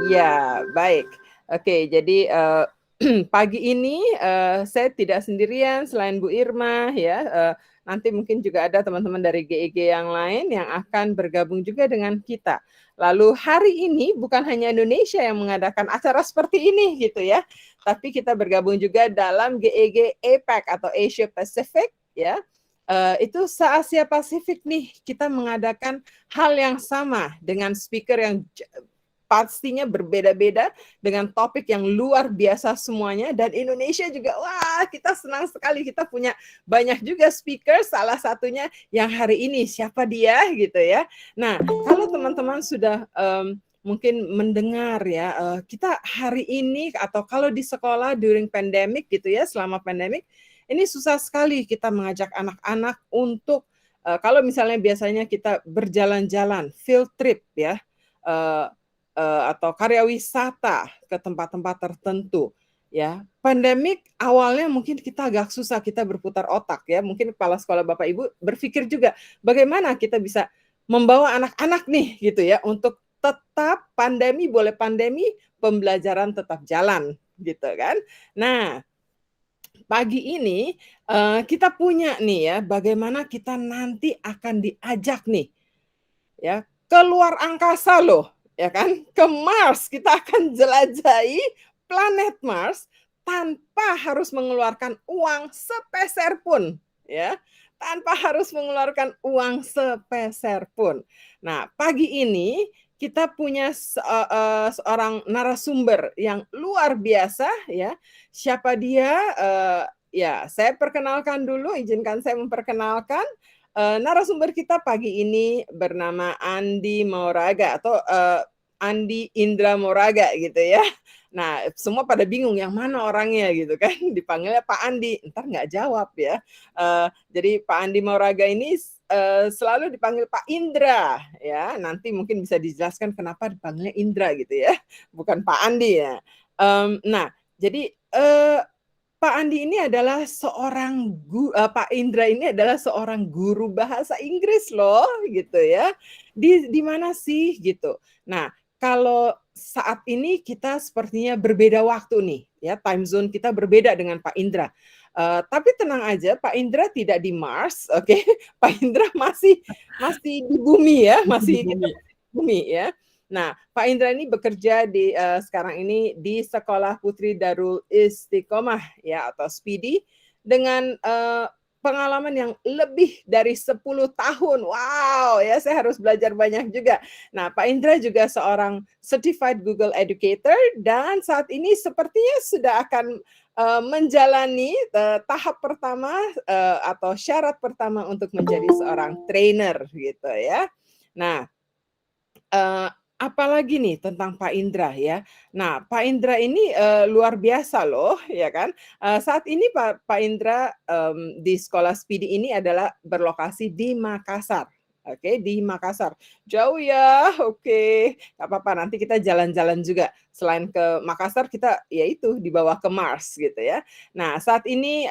Ya, baik. Oke, jadi pagi ini saya tidak sendirian selain Bu Irma ya. Nanti mungkin juga ada teman-teman dari GEG yang lain yang akan bergabung juga dengan kita. Lalu hari ini bukan hanya Indonesia yang mengadakan acara seperti ini gitu ya, tapi kita bergabung juga dalam GEG APAC atau Asia Pacific ya. Itu se-Asia Pasifik nih kita mengadakan hal yang sama dengan speaker yang pastinya berbeda-beda dengan topik yang luar biasa semuanya, dan Indonesia juga wah kita senang sekali kita punya banyak juga speaker, salah satunya yang hari ini siapa dia gitu ya. Nah kalau teman-teman sudah mungkin mendengar ya, kita hari ini atau kalau di sekolah during pandemic gitu ya, selama pandemic ini susah sekali kita mengajak anak-anak untuk kalau misalnya biasanya kita berjalan-jalan field trip ya, atau karya wisata ke tempat-tempat tertentu ya. Pandemik awalnya mungkin kita agak susah, kita berputar otak ya. Mungkin kepala sekolah Bapak Ibu berpikir juga bagaimana kita bisa membawa anak-anak nih gitu ya untuk tetap pandemi boleh pandemi, pembelajaran tetap jalan gitu kan. Nah, pagi ini kita punya nih ya bagaimana kita nanti akan diajak nih ya keluar angkasa loh ya kan, ke Mars. Kita akan jelajahi planet Mars tanpa harus mengeluarkan uang sepeser pun ya, tanpa harus mengeluarkan uang sepeser pun. Nah pagi ini kita punya seorang narasumber yang luar biasa ya. Siapa dia? Ya saya perkenalkan dulu, izinkan saya memperkenalkan. Narasumber kita pagi ini bernama Andi Mauraga atau Andi Indra Moraga gitu ya. Nah, semua pada bingung yang mana orangnya gitu kan, dipanggilnya Pak Andi, ntar nggak jawab ya. Jadi Pak Andi Mauraga ini selalu dipanggil Pak Indra ya. Nanti mungkin bisa dijelaskan kenapa dipanggilnya Indra gitu ya, bukan Pak Andi ya. Nah, jadi Pak Andi ini adalah Pak Indra ini adalah seorang guru bahasa Inggris loh gitu ya. Di mana sih gitu. Nah, kalau saat ini kita sepertinya berbeda waktu nih ya, time zone kita berbeda dengan Pak Indra. Tapi tenang aja, Pak Indra tidak di Mars, oke? Pak Indra masih di bumi ya, Di kita bumi. masih di bumi ya. Nah, Pak Indra ini bekerja di sekarang ini di Sekolah Putri Darul Istiqomah ya atau SPIDI dengan pengalaman yang lebih dari 10 tahun. Wow, ya saya harus belajar banyak juga. Nah, Pak Indra juga seorang certified Google educator dan saat ini sepertinya sudah akan menjalani tahap pertama atau syarat pertama untuk menjadi seorang trainer gitu ya. Nah, apalagi nih tentang Pak Indra ya. Nah, Pak Indra ini luar biasa loh ya kan. Saat ini Pak Indra di sekolah SPIDI ini adalah berlokasi di Makassar. Oke, di Makassar. Jauh ya, oke. Gak apa-apa, nanti kita jalan-jalan juga. Selain ke Makassar, kita yaitu dibawa ke Mars gitu ya. Nah, saat ini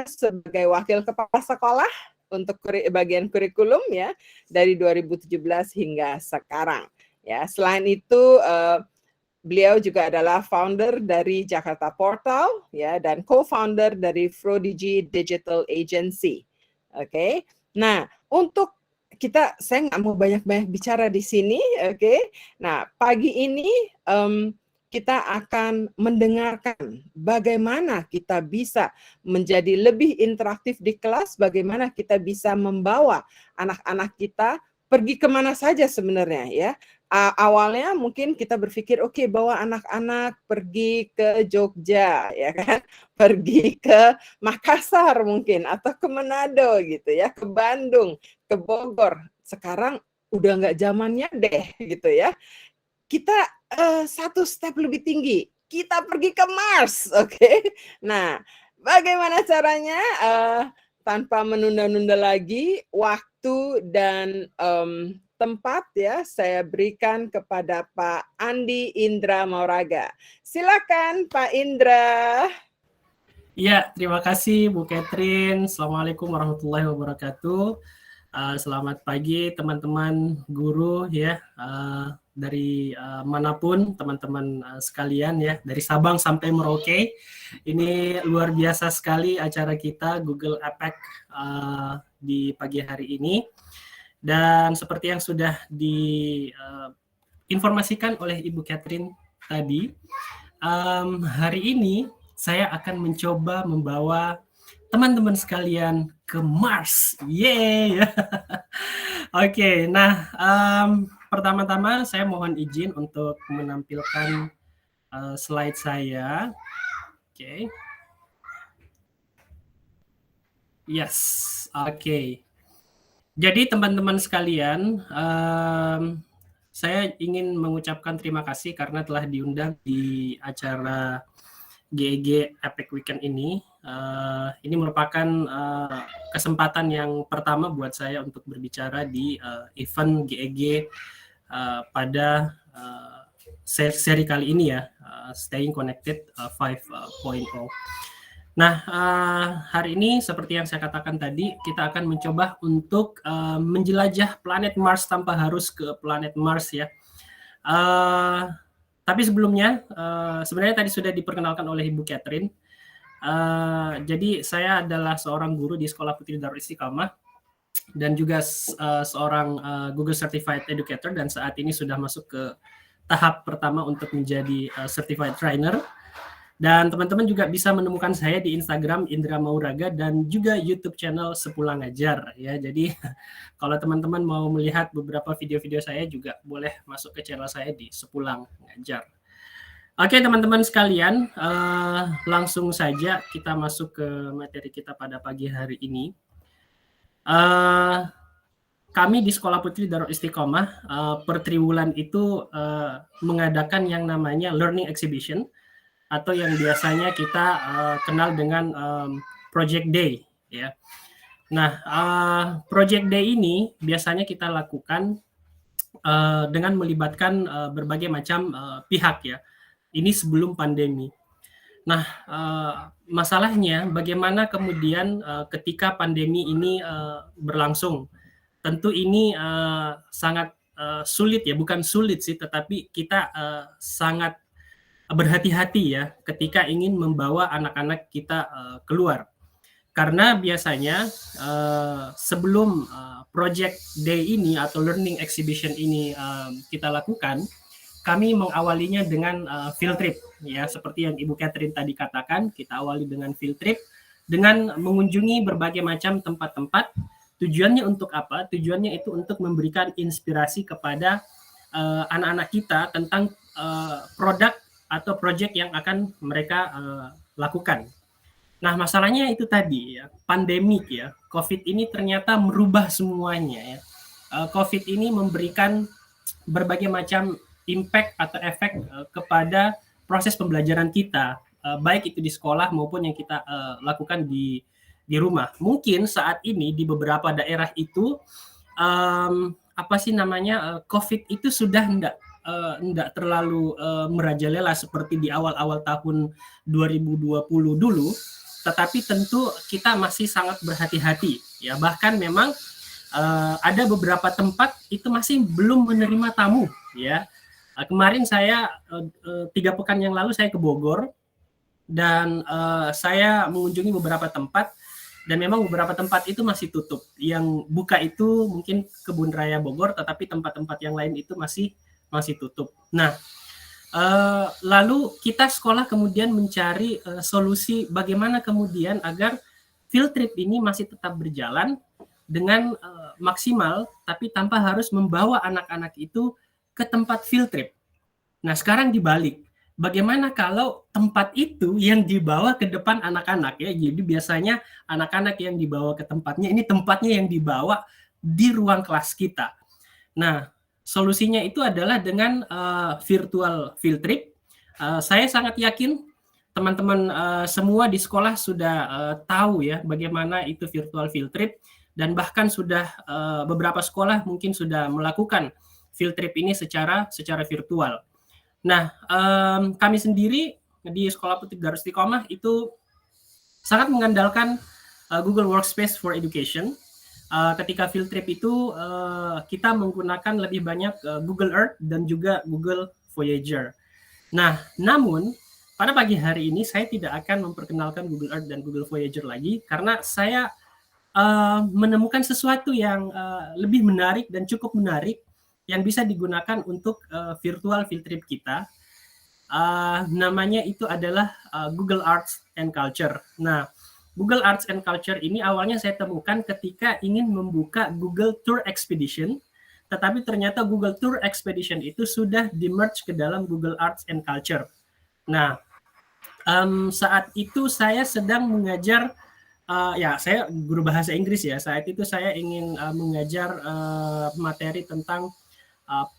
sebagai wakil kepala sekolah untuk bagian kurikulum ya dari 2017 hingga sekarang. Ya, selain itu beliau juga adalah founder dari Jakarta Portal ya dan co-founder dari Prodigy Digital Agency. Oke. Nah, untuk saya nggak mau banyak-banyak bicara di sini, oke. Nah, pagi ini kita akan mendengarkan bagaimana kita bisa menjadi lebih interaktif di kelas, bagaimana kita bisa membawa anak-anak kita pergi kemana saja sebenarnya ya. Awalnya mungkin kita berpikir oke, bawa anak-anak pergi ke Jogja ya kan, pergi ke Makassar mungkin atau ke Manado gitu ya, ke Bandung, ke Bogor. Sekarang udah nggak zamannya deh gitu ya. Kita satu step lebih tinggi, kita pergi ke Mars, oke? Nah, bagaimana caranya? Tanpa menunda-nunda lagi, waktu dan tempat ya, saya berikan kepada Pak Andi Indra Mauraga. Silakan Pak Indra. Iya, terima kasih Bu Catherine. Assalamualaikum warahmatullahi wabarakatuh. Selamat pagi teman-teman guru ya, dari manapun teman-teman sekalian ya, dari Sabang sampai Merauke. Ini luar biasa sekali acara kita Google APEC di pagi hari ini. Dan seperti yang sudah diinformasikan oleh Ibu Catherine tadi, hari ini saya akan mencoba membawa teman-teman sekalian ke Mars. Yeay! Oke, nah pertama-tama saya mohon izin untuk menampilkan slide saya. Oke. Yes, oke. Jadi teman-teman sekalian, saya ingin mengucapkan terima kasih karena telah diundang di acara GEG APEC Weekend ini. Ini merupakan kesempatan yang pertama buat saya untuk berbicara di event GEG pada seri kali ini ya, Staying Connected 5.0. Nah, hari ini seperti yang saya katakan tadi, kita akan mencoba untuk menjelajah planet Mars tanpa harus ke planet Mars ya. Tapi sebelumnya, sebenarnya tadi sudah diperkenalkan oleh Ibu Catherine. Jadi saya adalah seorang guru di Sekolah Putri Darul Istiqamah dan juga seorang Google Certified Educator, dan saat ini sudah masuk ke tahap pertama untuk menjadi Certified Trainer. Dan teman-teman juga bisa menemukan saya di Instagram Indra Mauraga dan juga YouTube channel Sepulang Ngajar ya. Jadi kalau teman-teman mau melihat beberapa video-video saya juga boleh masuk ke channel saya di Sepulang Ngajar. Oke teman-teman sekalian, langsung saja kita masuk ke materi kita pada pagi hari ini. Kami di Sekolah Putri Darul Istiqamah per triwulan itu mengadakan yang namanya Learning Exhibition, atau yang biasanya kita kenal dengan Project Day ya. Nah, Project Day ini biasanya kita lakukan dengan melibatkan berbagai macam pihak ya. Ini sebelum pandemi. Nah, masalahnya bagaimana kemudian ketika pandemi ini berlangsung. Tentu ini sangat sulit ya, bukan sulit sih, tetapi kita sangat berhati-hati ya ketika ingin membawa anak-anak kita keluar. Karena biasanya sebelum Project Day ini atau Learning Exhibition ini kita lakukan, kami mengawalinya dengan field trip ya, seperti yang Ibu Catherine tadi katakan. Kita awali dengan field trip dengan mengunjungi berbagai macam tempat-tempat. Tujuannya untuk apa? Tujuannya itu untuk memberikan inspirasi kepada anak-anak kita tentang produk atau project yang akan mereka lakukan. Nah, masalahnya itu tadi ya, pandemik ya. COVID ini ternyata merubah semuanya ya. COVID ini memberikan berbagai macam impact atau efek kepada proses pembelajaran kita, baik itu di sekolah maupun yang kita lakukan di rumah. Mungkin saat ini di beberapa daerah itu COVID itu sudah enggak terlalu merajalela seperti di awal-awal tahun 2020 dulu, tetapi tentu kita masih sangat berhati-hati ya. Bahkan memang ada beberapa tempat itu masih belum menerima tamu ya. Kemarin saya 3 pekan yang lalu saya ke Bogor dan saya mengunjungi beberapa tempat, dan memang beberapa tempat itu masih tutup. Yang buka itu mungkin Kebun Raya Bogor, tetapi tempat-tempat yang lain itu masih tutup. Nah, lalu kita sekolah kemudian mencari solusi bagaimana kemudian agar field trip ini masih tetap berjalan dengan maksimal, tapi tanpa harus membawa anak-anak itu ke tempat field trip. Nah, sekarang dibalik. Bagaimana kalau tempat itu yang dibawa ke depan anak-anak ya? Jadi biasanya anak-anak yang dibawa ke tempatnya, ini tempatnya yang dibawa di ruang kelas kita. Nah, solusinya itu adalah dengan virtual field trip. Saya sangat yakin teman-teman semua di sekolah sudah tahu ya bagaimana itu virtual field trip, dan bahkan sudah beberapa sekolah mungkin sudah melakukan field trip ini secara virtual. Nah, kami sendiri di Sekolah Putri Darul Istiqamah itu sangat mengandalkan Google Workspace for Education. ketika field trip itu kita menggunakan lebih banyak Google Earth dan juga Google Voyager. Nah, namun pada pagi hari ini saya tidak akan memperkenalkan Google Earth dan Google Voyager lagi karena saya menemukan sesuatu yang lebih menarik dan cukup menarik yang bisa digunakan untuk virtual field trip kita. Namanya itu adalah Google Arts and Culture. Nah, Google Arts and Culture ini awalnya saya temukan ketika ingin membuka Google Tour Expedition, tetapi ternyata Google Tour Expedition itu sudah di-merge ke dalam Google Arts and Culture. Nah, saat itu saya sedang mengajar, ya saya guru bahasa Inggris ya, saat itu saya ingin mengajar materi tentang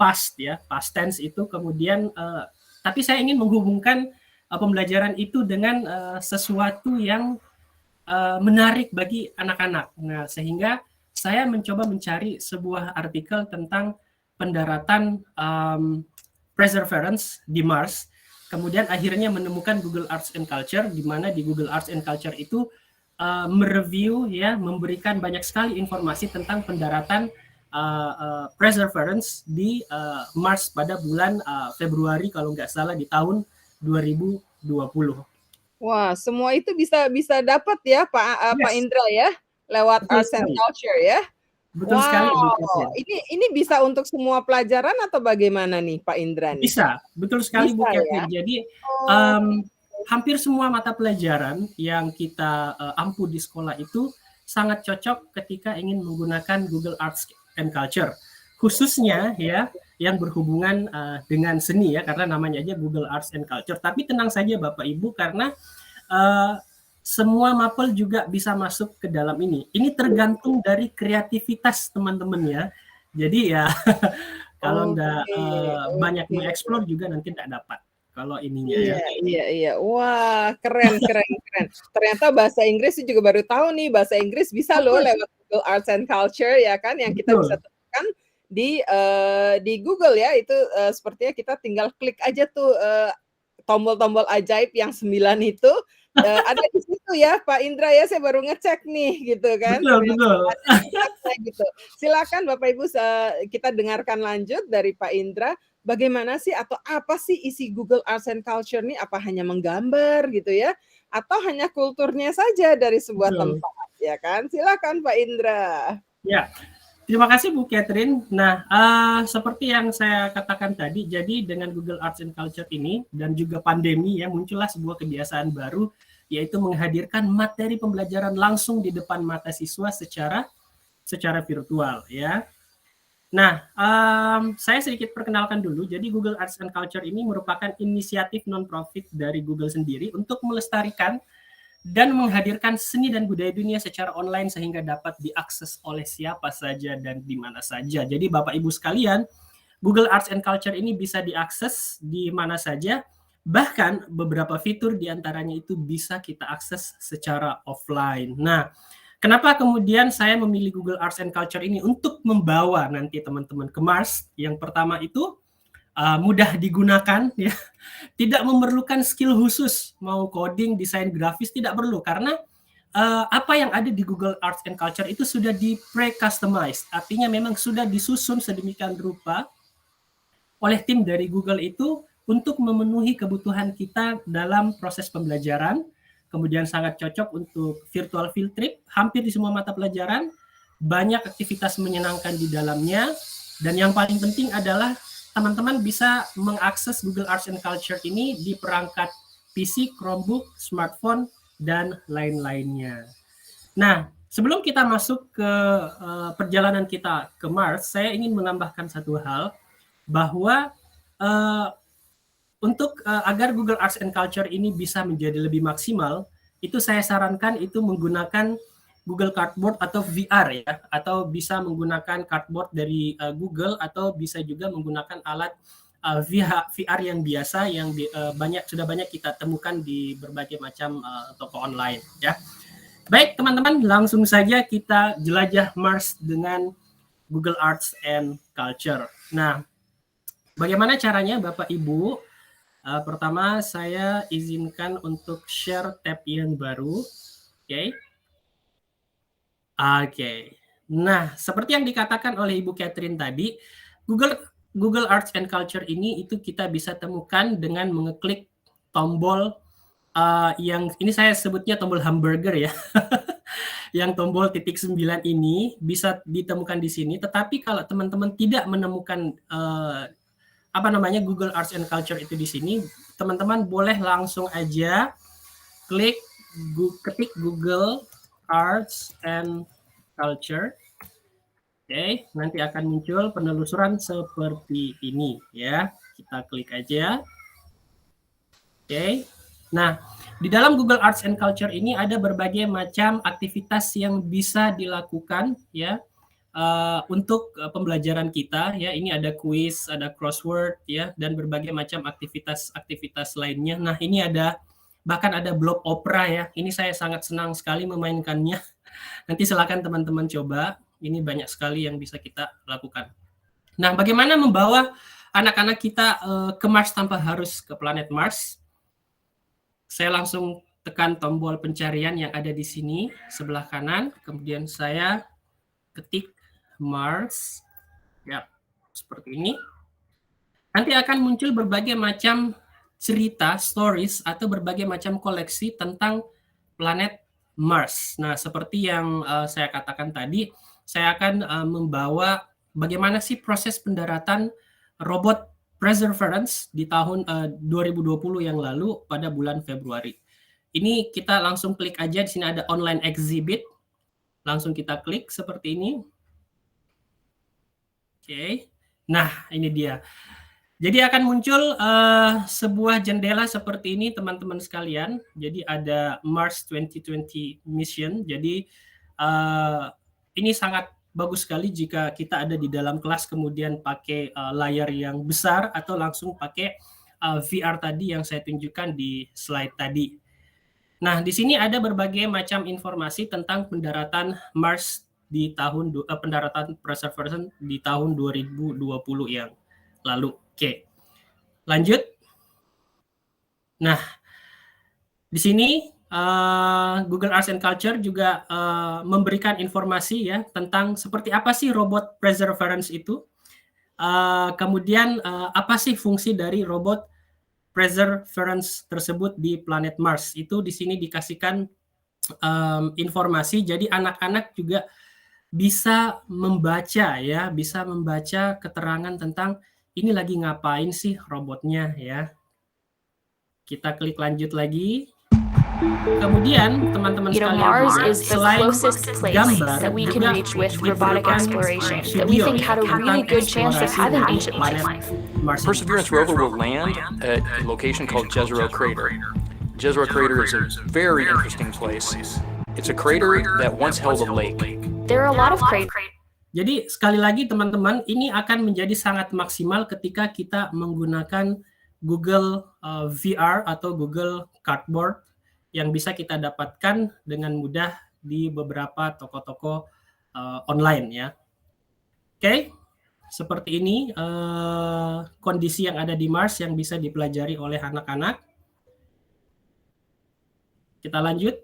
past ya, past tense itu, kemudian tapi saya ingin menghubungkan pembelajaran itu dengan sesuatu yang menarik bagi anak-anak. Nah, sehingga saya mencoba mencari sebuah artikel tentang pendaratan perseverance di Mars. Kemudian akhirnya menemukan Google Arts and Culture, di mana di Google Arts and Culture itu mereview ya, memberikan banyak sekali informasi tentang pendaratan perseverance di Mars pada bulan Februari kalau nggak salah di tahun 2020. Wah, semua itu bisa dapat ya Pak Indra ya, lewat Betul Arts and sekali. Culture ya. Betul sekali, Bu Wow, Catherine. ini bisa untuk semua pelajaran atau bagaimana nih Pak Indra nih? Bisa, betul sekali Bu Bisa Catherine. ya. Jadi Oh, hampir semua mata pelajaran yang kita ampu di sekolah itu sangat cocok ketika ingin menggunakan Google Arts and Culture. Khususnya ya yang berhubungan dengan seni ya, karena namanya aja Google Arts and Culture. Tapi tenang saja Bapak Ibu, karena semua mapel juga bisa masuk ke dalam ini. Ini tergantung dari kreativitas teman-teman ya. Jadi ya kalau nggak banyak oke. mengeksplor juga nanti nggak dapat. Kalau ininya Iya, ya. iya. Wah, keren. Ternyata bahasa Inggris juga baru tahu nih, bahasa Inggris bisa loh lewat Google Arts and Culture ya kan, yang kita bisa Betul. temukan di Google ya. Itu sepertinya kita tinggal klik aja tuh tombol-tombol ajaib yang 9 itu ada di situ ya Pak Indra ya, saya baru ngecek nih gitu kan, ternyata Betul. ada tempatnya gitu. Silakan Bapak Ibu kita dengarkan lanjut dari Pak Indra, bagaimana sih atau apa sih isi Google Arts and Culture nih? Apa hanya menggambar gitu ya? Atau hanya kulturnya saja dari sebuah Betul. tempat ya kan? Silakan Pak Indra. Ya, terima kasih Bu Catherine. Nah, seperti yang saya katakan tadi, jadi dengan Google Arts and Culture ini dan juga pandemi ya, muncullah sebuah kebiasaan baru, yaitu menghadirkan materi pembelajaran langsung di depan mata siswa secara virtual ya. Nah, saya sedikit perkenalkan dulu. Jadi Google Arts and Culture ini merupakan inisiatif non-profit dari Google sendiri untuk melestarikan dan menghadirkan seni dan budaya dunia secara online sehingga dapat diakses oleh siapa saja dan di mana saja. Jadi Bapak Ibu sekalian, Google Arts and Culture ini bisa diakses di mana saja, bahkan beberapa fitur diantaranya itu bisa kita akses secara offline. Nah, kenapa kemudian saya memilih Google Arts and Culture ini untuk membawa nanti teman-teman ke Mars? Yang pertama itu mudah digunakan ya, tidak memerlukan skill khusus, mau coding, desain grafis tidak perlu, karena apa yang ada di Google Arts and Culture itu sudah di pre-customized, artinya memang sudah disusun sedemikian rupa oleh tim dari Google itu untuk memenuhi kebutuhan kita dalam proses pembelajaran. Kemudian sangat cocok untuk virtual field trip, hampir di semua mata pelajaran, banyak aktivitas menyenangkan di dalamnya, dan yang paling penting adalah teman-teman bisa mengakses Google Arts and Culture ini di perangkat PC, Chromebook, smartphone, dan lain-lainnya. Nah, sebelum kita masuk ke perjalanan kita ke Mars, saya ingin menambahkan satu hal, bahwa untuk agar Google Arts and Culture ini bisa menjadi lebih maksimal, itu saya sarankan itu menggunakan Google Cardboard atau VR ya, atau bisa menggunakan cardboard dari Google, atau bisa juga menggunakan alat VR yang biasa yang sudah banyak kita temukan di berbagai macam toko online ya. Baik teman-teman, langsung saja kita jelajah Mars dengan Google Arts and Culture. Nah, bagaimana caranya Bapak Ibu? Pertama saya izinkan untuk share tab yang baru. Oke. Nah, seperti yang dikatakan oleh Ibu Catherine tadi, Google Arts and Culture ini itu kita bisa temukan dengan mengeklik tombol yang ini saya sebutnya tombol hamburger ya. Yang tombol titik 9 ini bisa ditemukan di sini. Tetapi kalau teman-teman tidak menemukan Google Arts and Culture itu di sini, teman-teman boleh langsung aja ketik Google Arts and Culture. Oke, nanti akan muncul penelusuran seperti ini ya. Kita klik aja. Oke. Nah, di dalam Google Arts and Culture ini ada berbagai macam aktivitas yang bisa dilakukan ya untuk pembelajaran kita ya. Ini ada quiz, ada crossword ya, dan berbagai macam aktivitas lainnya. Nah, ini bahkan ada blob opera ya. Ini saya sangat senang sekali memainkannya. Nanti silakan teman-teman coba. Ini banyak sekali yang bisa kita lakukan. Nah, bagaimana membawa anak-anak kita ke Mars tanpa harus ke planet Mars? Saya langsung tekan tombol pencarian yang ada di sini sebelah kanan, kemudian saya ketik Mars, ya seperti ini. Nanti akan muncul berbagai macam cerita, stories, atau berbagai macam koleksi tentang planet Mars. Nah, seperti yang saya katakan tadi, saya akan membawa bagaimana sih proses pendaratan robot Perseverance di tahun 2020 yang lalu pada bulan Februari. Ini kita langsung klik aja, di sini ada online exhibit. Langsung kita klik seperti ini. Oke. Nah, ini dia. Jadi akan muncul sebuah jendela seperti ini teman-teman sekalian. Jadi ada Mars 2020 mission. Jadi ini sangat bagus sekali jika kita ada di dalam kelas kemudian pakai layar yang besar atau langsung pakai VR tadi yang saya tunjukkan di slide tadi. Nah, di sini ada berbagai macam informasi tentang pendaratan Mars di tahun pendaratan Perseverance di tahun 2020 yang lalu. Oke. Lanjut. Nah, di sini Google Arts and Culture juga memberikan informasi ya tentang seperti apa sih robot Perseverance itu. Kemudian apa sih fungsi dari robot Perseverance tersebut di planet Mars. Itu di sini dikasihkan informasi, jadi anak-anak juga bisa membaca ya, bisa membaca keterangan tentang ini lagi ngapain sih robotnya ya. Kita klik lanjut lagi. Kemudian teman-teman sekalian, Mars is the closest place that we can reach with robotic exploration that we think had a really good chance of having ancient life. Perseverance rover will land at a location called Jezero Crater. Jezero Crater is a very interesting place. It's a crater that once held a lake. There are a lot of craters. Jadi sekali lagi teman-teman, ini akan menjadi sangat maksimal ketika kita menggunakan Google VR atau Google Cardboard yang bisa kita dapatkan dengan mudah di beberapa toko-toko online ya. Oke, seperti ini kondisi yang ada di Mars yang bisa dipelajari oleh anak-anak. Kita lanjut.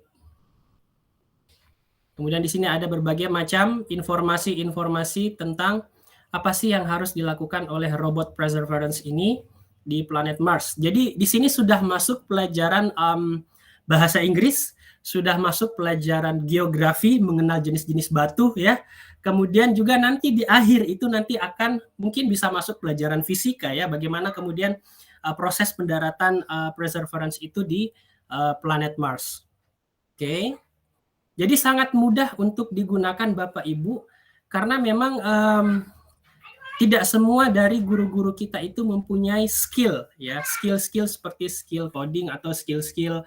Kemudian di sini ada berbagai macam informasi-informasi tentang apa sih yang harus dilakukan oleh robot Perseverance ini di planet Mars. Jadi di sini sudah masuk pelajaran bahasa Inggris, sudah masuk pelajaran geografi, mengenal jenis-jenis batu ya. Kemudian juga nanti di akhir itu nanti akan mungkin bisa masuk pelajaran fisika ya, bagaimana kemudian proses pendaratan Perseverance itu di planet Mars. Oke. Jadi sangat mudah untuk digunakan Bapak Ibu karena memang tidak semua dari guru-guru kita itu mempunyai skill ya, skill-skill seperti skill coding atau skill-skill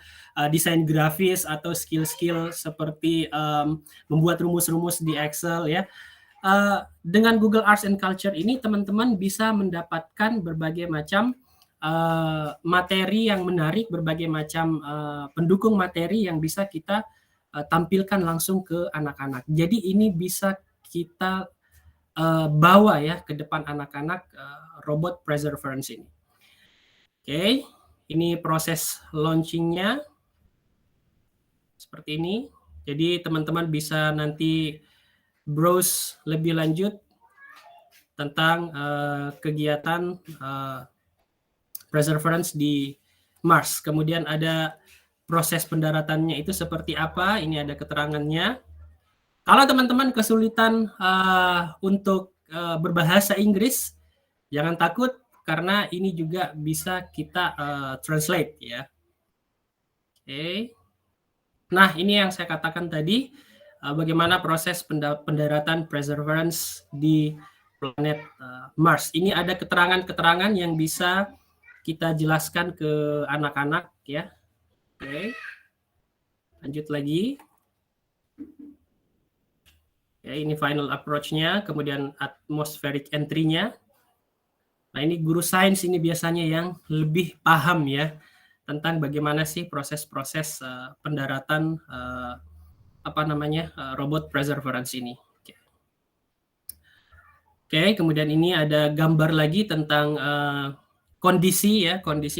desain grafis atau skill-skill seperti membuat rumus-rumus di Excel ya. Dengan Google Arts and Culture ini teman-teman bisa mendapatkan berbagai macam materi yang menarik, berbagai macam pendukung materi yang bisa kita tampilkan langsung ke anak-anak. Jadi ini bisa kita bawa ya ke depan anak-anak robot Perseverance ini. Oke, ini proses launchingnya seperti ini. Jadi teman-teman bisa nanti browse lebih lanjut tentang kegiatan perseverance di Mars. Kemudian ada proses pendaratannya itu seperti apa, ini ada keterangannya. Kalau teman-teman kesulitan untuk berbahasa Inggris, jangan takut karena ini juga bisa kita translate ya. Oke. Nah, ini yang saya katakan tadi, bagaimana proses pendaratan Perseverance di planet Mars. Ini ada keterangan-keterangan yang bisa kita jelaskan ke anak-anak ya. Oke. Lanjut lagi. Ya, ini final approach-nya, kemudian atmospheric entry-nya. Nah, ini guru sains ini biasanya yang lebih paham ya tentang bagaimana sih proses-proses pendaratan robot Perseverance ini. Oke, kemudian ini ada gambar lagi tentang kondisi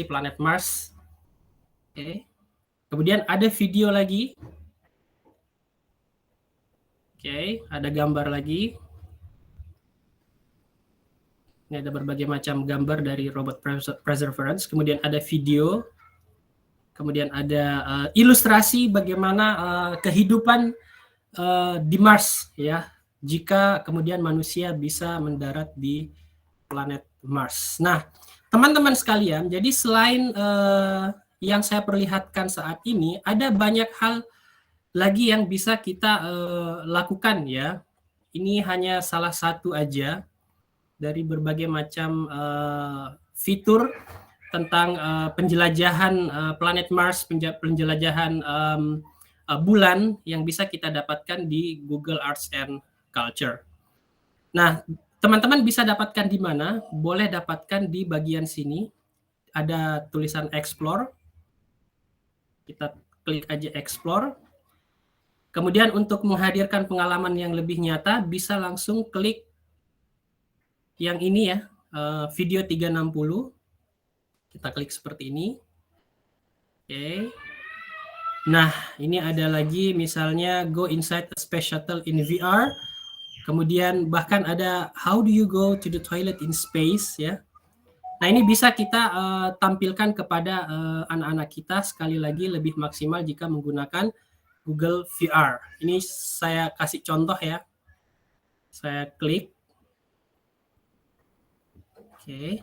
planet Mars. Oke. Kemudian ada video lagi. Oke, ada gambar lagi. Ini ada berbagai macam gambar dari robot Perseverance. Kemudian ada video. Kemudian ada ilustrasi bagaimana kehidupan di Mars ya, jika kemudian manusia bisa mendarat di planet Mars. Nah, teman-teman sekalian, jadi selain yang saya perlihatkan saat ini, ada banyak hal lagi yang bisa kita lakukan ya. Ini hanya salah satu aja dari berbagai macam fitur tentang penjelajahan planet Mars, penjelajahan bulan yang bisa kita dapatkan di Google Arts and Culture. Nah, teman-teman bisa dapatkan di mana? Boleh dapatkan di bagian sini. Ada tulisan Explore. Kita klik aja Explore. Kemudian untuk menghadirkan pengalaman yang lebih nyata, bisa langsung klik yang ini ya, video 360. Kita klik seperti ini. Oke. Nah, ini ada lagi misalnya go inside a space shuttle in VR. Kemudian bahkan ada how do you go to the toilet in space ya. Nah, ini bisa kita tampilkan kepada anak-anak kita sekali lagi lebih maksimal jika menggunakan Google VR. Ini saya kasih contoh ya. Saya klik. Oke.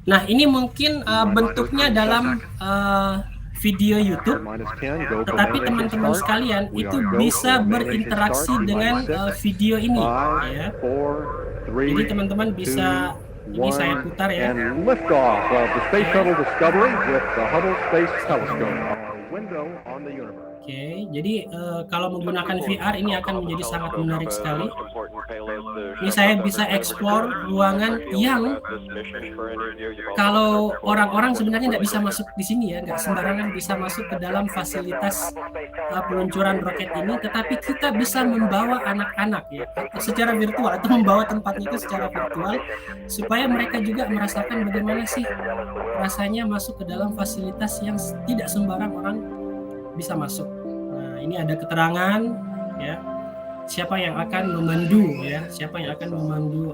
Nah, ini mungkin bentuknya dalam video YouTube, tetapi teman-teman sekalian itu bisa berinteraksi dengan video ini ya. Jadi teman-teman bisa, ini saya putar ya. Oke, jadi kalau menggunakan VR ini akan menjadi sangat menarik sekali. Ini saya bisa explore ruangan yang kalau orang-orang sebenarnya nggak bisa masuk di sini ya, nggak sembarangan bisa masuk ke dalam fasilitas peluncuran roket ini, tetapi kita bisa membawa anak-anak ya secara virtual atau membawa tempatnya itu secara virtual supaya mereka juga merasakan bagaimana sih rasanya masuk ke dalam fasilitas yang tidak sembarang orang bisa masuk. Nah, ini ada keterangan ya, siapa yang akan memandu ya, siapa yang akan memandu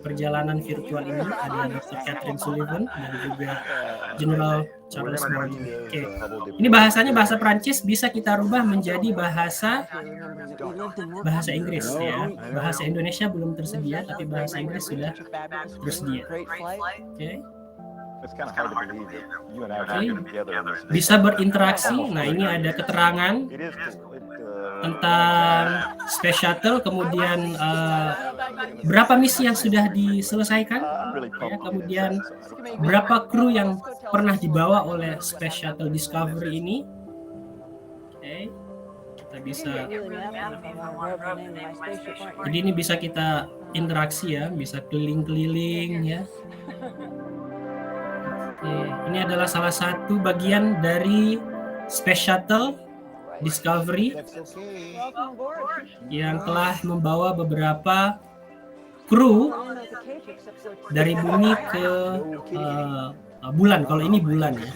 perjalanan virtual ini. Ada Dr. Catherine Sullivan dan juga General Charles Bourne. Oke. Ini bahasanya bahasa Prancis, bisa kita rubah menjadi bahasa Inggris ya. Bahasa Indonesia belum tersedia, tapi bahasa Inggris sudah tersedia. Oke. Bisa berinteraksi. Nah, ini ada keterangan tentang Space Shuttle, kemudian berapa misi yang sudah diselesaikan, ya, kemudian berapa kru yang pernah dibawa oleh Space Shuttle Discovery ini. Oke, kita bisa. Jadi ini bisa kita interaksi ya, bisa keliling-keliling ya. Oke, ini adalah salah satu bagian dari Space Shuttle Discovery yang telah membawa beberapa kru dari bumi ke bulan. Kalau ini bulan ya,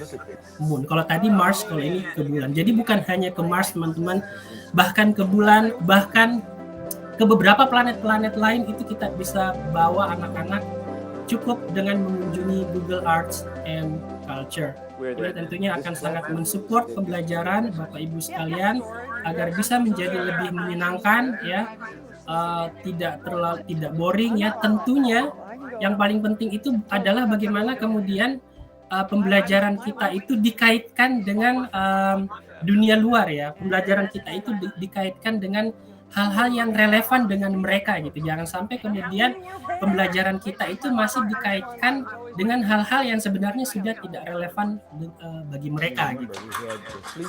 Moon. Kalau tadi Mars, kalau ini ke bulan. Jadi bukan hanya ke Mars teman-teman, bahkan ke bulan, bahkan ke beberapa planet-planet lain itu kita bisa bawa anak-anak cukup dengan mengunjungi Google Arts and Culture. Ini tentunya akan sangat mensupport pembelajaran Bapak Ibu sekalian agar bisa menjadi lebih menyenangkan ya, tidak boring ya. Tentunya yang paling penting itu adalah bagaimana kemudian pembelajaran kita itu dikaitkan dengan dunia luar ya. Pembelajaran kita itu dikaitkan dengan hal-hal yang relevan dengan mereka gitu. Jangan sampai kemudian pembelajaran kita itu masih dikaitkan dengan hal-hal yang sebenarnya sudah tidak relevan bagi mereka gitu.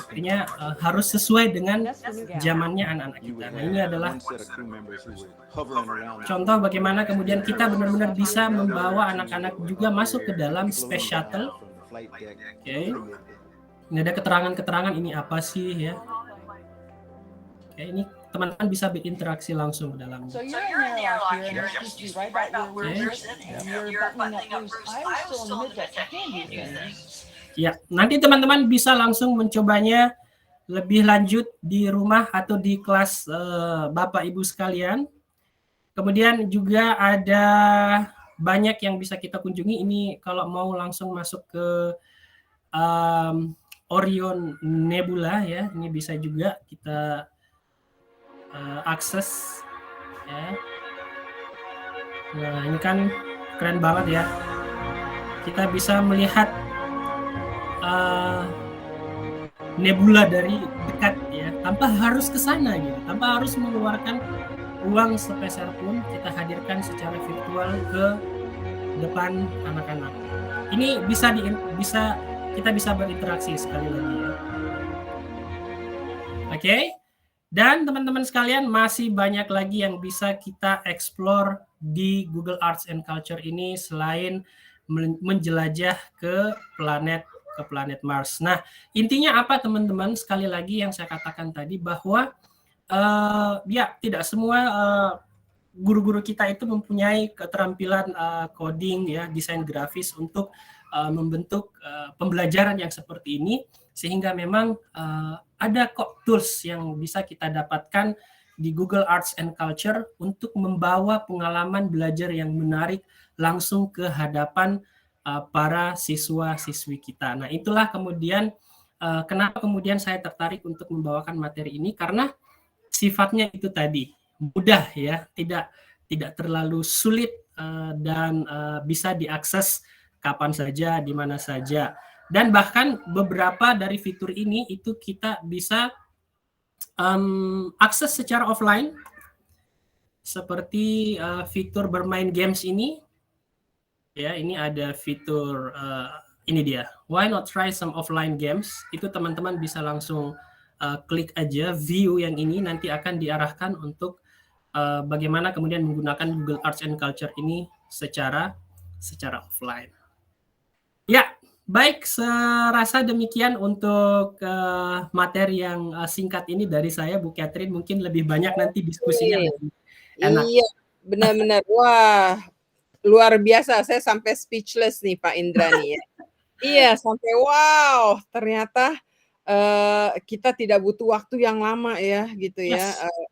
Artinya harus sesuai dengan zamannya anak-anak kita. Nah, ini adalah contoh bagaimana kemudian kita benar-benar bisa membawa anak-anak juga masuk ke dalam Space Shuttle. Oke. Ini ada keterangan-keterangan ini apa sih ya. Oke, ini teman-teman bisa berinteraksi langsung dalam. Ya, nanti teman-teman bisa langsung mencobanya lebih lanjut di rumah atau di kelas Bapak Ibu sekalian. Kemudian juga ada banyak yang bisa kita kunjungi. Ini kalau mau langsung masuk ke Orion Nebula ya, ini bisa juga kita akses ya. Nah, ini kan keren banget ya. Kita bisa melihat nebula dari dekat ya, tanpa harus ke sana gitu, tanpa harus mengeluarkan uang sepeser pun. Kita hadirkan secara virtual ke depan anak-anak. Ini kita bisa berinteraksi sekali lagi ya. Oke. Dan teman-teman sekalian, masih banyak lagi yang bisa kita explore di Google Arts and Culture ini selain menjelajah ke planet Mars. Nah, intinya apa teman-teman? Sekali lagi yang saya katakan tadi bahwa ya tidak semua guru-guru kita itu mempunyai keterampilan coding ya, desain grafis untuk membentuk pembelajaran yang seperti ini, sehingga memang ada kok tools yang bisa kita dapatkan di Google Arts and Culture untuk membawa pengalaman belajar yang menarik langsung ke hadapan para siswa-siswi kita. Nah, itulah kemudian kenapa kemudian saya tertarik untuk membawakan materi ini, karena sifatnya itu tadi mudah ya, tidak terlalu sulit dan bisa diakses kapan saja, di mana saja. Dan bahkan beberapa dari fitur ini itu kita bisa akses secara offline, seperti fitur bermain games ini. Ya, ini ada fitur ini dia. Why not try some offline games? Itu teman-teman bisa langsung klik aja view yang ini, nanti akan diarahkan untuk bagaimana kemudian menggunakan Google Arts and Culture ini secara offline. Ya. Baik, serasa demikian untuk materi yang singkat ini dari saya, Bu Catherine. Mungkin lebih banyak nanti diskusinya lebih enak. Iya, benar-benar. Wah, luar biasa. Saya sampai speechless nih Pak Indra nih ya. Iya, sampai wow, ternyata kita tidak butuh waktu yang lama ya gitu ya,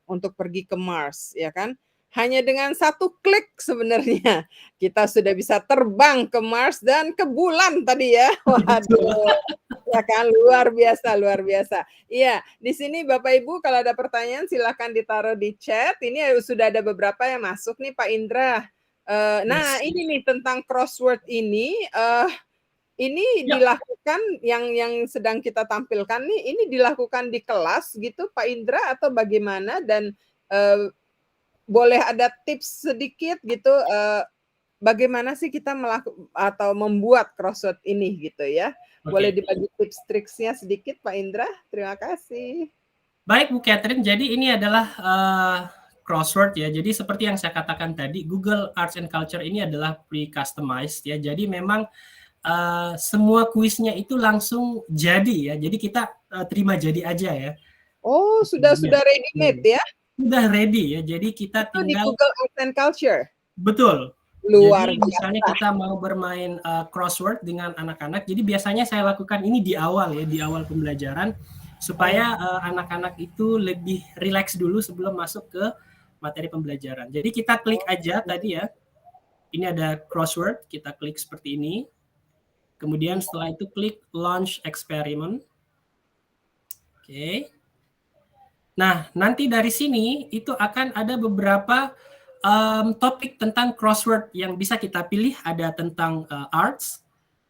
untuk pergi ke Mars, ya kan? Hanya dengan satu klik sebenarnya kita sudah bisa terbang ke Mars dan ke bulan tadi ya. Waduh, ya kan, luar biasa. Iya, di sini Bapak Ibu kalau ada pertanyaan silakan ditaruh di chat. Ini sudah ada beberapa yang masuk nih Pak Indra. Nah, ini nih tentang crossword ini. Dilakukan yang sedang kita tampilkan nih, ini dilakukan di kelas gitu Pak Indra atau bagaimana, dan boleh ada tips sedikit gitu bagaimana sih kita melakukan atau membuat crossword ini gitu ya. Boleh dibagi tips triksnya sedikit Pak Indra? Terima kasih. Baik Bu Catherine, jadi ini adalah crossword ya. Jadi seperti yang saya katakan tadi, Google Arts and Culture ini adalah pre-customized ya. Jadi memang semua kuisnya itu langsung jadi ya. Jadi kita terima jadi aja ya. Oh, sudah ready made ya? Sudah ready ya, jadi kita itu tinggal di Google Arts and Culture. Betul. Luar jadi biasa. Misalnya kita mau bermain crossword dengan anak-anak, jadi biasanya saya lakukan ini di awal ya, di awal pembelajaran, supaya anak-anak itu lebih rileks dulu sebelum masuk ke materi pembelajaran. Jadi kita klik aja tadi ya. Ini ada crossword, kita klik seperti ini. Kemudian setelah itu klik launch experiment. Oke. Nah, nanti dari sini itu akan ada beberapa topik tentang crossword yang bisa kita pilih. Ada tentang arts,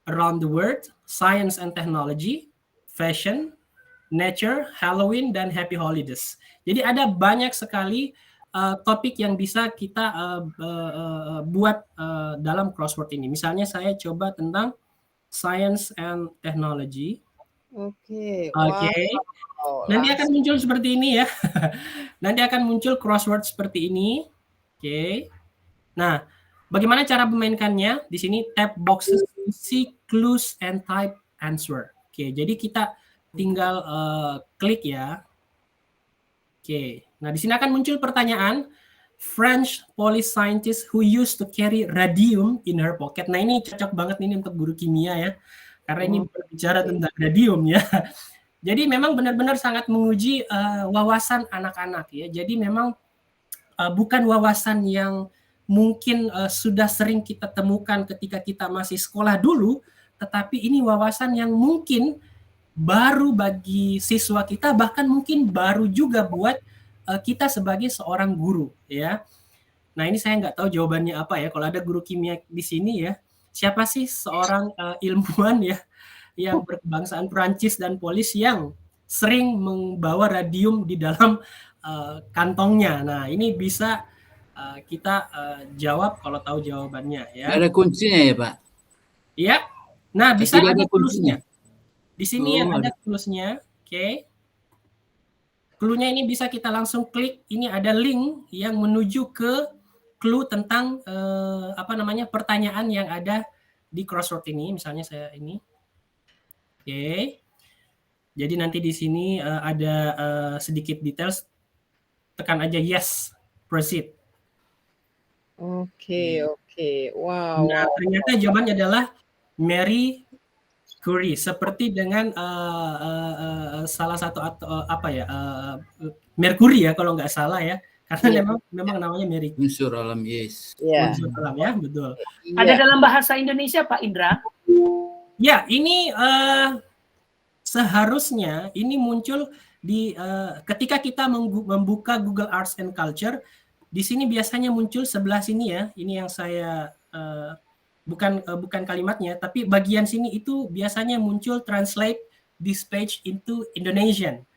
around the world, science and technology, fashion, nature, Halloween, dan happy holidays. Jadi ada banyak sekali topik yang bisa kita buat dalam crossword ini. Misalnya saya coba tentang science and technology. Oke. Oke. Nanti akan muncul seperti ini ya. Nanti akan muncul crossword seperti ini. Oke. Nah, bagaimana cara memainkannya? Di sini tap boxes, see clues and type answer. Oke, jadi kita tinggal klik ya. Oke. Nah, di sini akan muncul pertanyaan. French police scientist who used to carry radium in her pocket. Nah, ini cocok banget ini untuk guru kimia ya. Karena ini berbicara tentang radium ya. Jadi memang benar-benar sangat menguji wawasan anak-anak ya. Jadi memang bukan wawasan yang mungkin sudah sering kita temukan ketika kita masih sekolah dulu, tetapi ini wawasan yang mungkin baru bagi siswa kita, bahkan mungkin baru juga buat kita sebagai seorang guru ya. Nah, ini saya nggak tahu jawabannya apa ya. Kalau ada guru kimia di sini ya, siapa sih seorang ilmuwan ya yang berkebangsaan Prancis dan Polis yang sering membawa radium di dalam kantongnya. Nah, ini bisa kita jawab kalau tahu jawabannya ya. Ada kuncinya ya, Pak? Iya. Nah, bisa Tidak ada ada cluesnya. kuncinya. Di sini Oh, ada cluesnya. Oke. Cluenya ini bisa kita langsung klik. Ini ada link yang menuju ke clue tentang pertanyaan yang ada di crossword ini. Misalnya saya ini. Oke. Jadi nanti di sini ada sedikit details. Tekan aja yes, proceed. Oke. Wow. Nah, ternyata jawabannya adalah Marie Curie. Seperti dengan salah satu Merkuri ya kalau nggak salah ya. Karena memang namanya Marie. Unsur alam, yes. Ya. Unsur alam ya, betul. Ada dalam bahasa Indonesia, Pak Indra? Ya, ini seharusnya ini muncul di ketika kita membuka Google Arts and Culture. Di sini biasanya muncul sebelah sini ya. Ini yang saya bukan kalimatnya, tapi bagian sini itu biasanya muncul translate this page into Indonesian.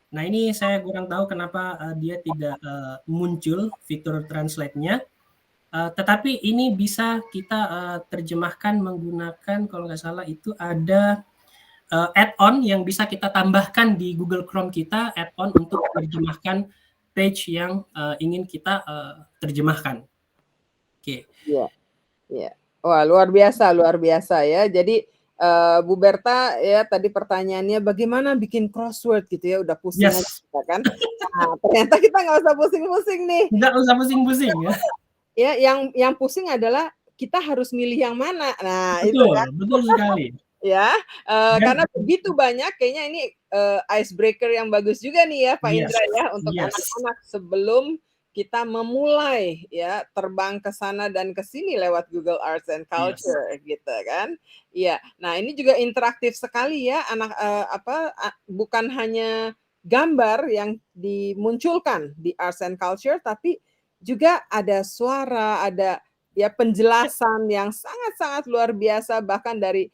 Nah, ini saya kurang tahu kenapa dia tidak muncul fitur translate-nya. Tetapi ini bisa kita terjemahkan menggunakan, kalau nggak salah itu ada add-on yang bisa kita tambahkan di Google Chrome kita, add-on untuk menerjemahkan page yang ingin kita terjemahkan. Oke. Iya. Wah, luar biasa ya. Jadi Bu Berta ya tadi pertanyaannya bagaimana bikin crossword gitu ya, udah pusing aja kita kan. Nah, ternyata kita nggak usah pusing-pusing nih. Nggak usah pusing-pusing ya. Ya, yang pusing adalah kita harus milih yang mana. Nah, betul, itu kan. Betul sekali. Ya, karena begitu banyak, kayaknya ini icebreaker yang bagus juga nih ya Pak Indra ya untuk anak-anak sebelum kita memulai ya terbang ke sana dan ke sini lewat Google Arts and Culture gitu kan. Iya. Nah, ini juga interaktif sekali ya anak bukan hanya gambar yang dimunculkan di Arts and Culture tapi juga ada suara, ada ya penjelasan yang sangat-sangat luar biasa bahkan dari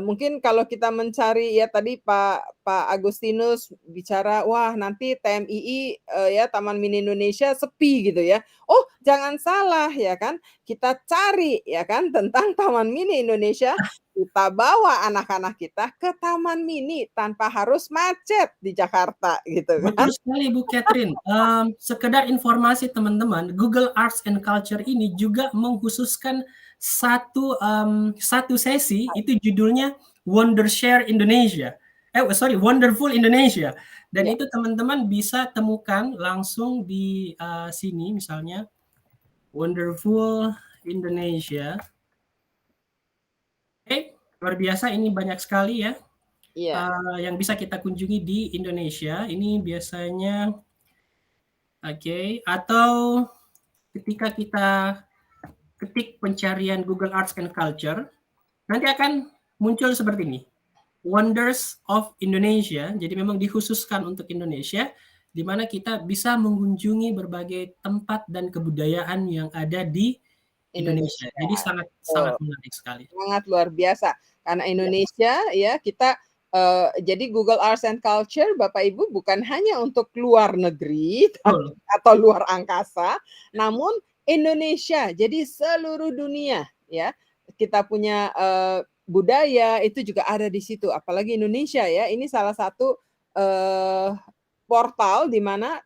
mungkin kalau kita mencari ya tadi Pak Agustinus bicara wah nanti TMII ya Taman Mini Indonesia sepi gitu ya. Oh, jangan salah ya kan. Kita cari ya kan tentang Taman Mini Indonesia, kita bawa anak-anak kita ke Taman Mini tanpa harus macet di Jakarta gitu kan. Betul sekali Bu Catherine. Sekedar informasi teman-teman, Google Arts and Culture ini juga mengkhususkan satu sesi itu judulnya Wondershare Indonesia. Wonderful Indonesia. Dan itu teman-teman bisa temukan langsung di sini misalnya Wonderful Indonesia. Oke, luar biasa ini banyak sekali ya. Yang bisa kita kunjungi di Indonesia. Ini biasanya Oke, atau ketika kita ketik pencarian Google Arts and Culture, nanti akan muncul seperti ini. Wonders of Indonesia. Jadi memang dikhususkan untuk Indonesia, di mana kita bisa mengunjungi berbagai tempat dan kebudayaan yang ada di Indonesia. Jadi sangat menarik sekali. Sangat luar biasa. Karena Indonesia ya kita jadi Google Arts and Culture Bapak Ibu bukan hanya untuk luar negeri atau luar angkasa, namun Indonesia. Jadi seluruh dunia ya. Kita punya budaya itu juga ada di situ. Apalagi Indonesia ya. Ini salah satu portal di mana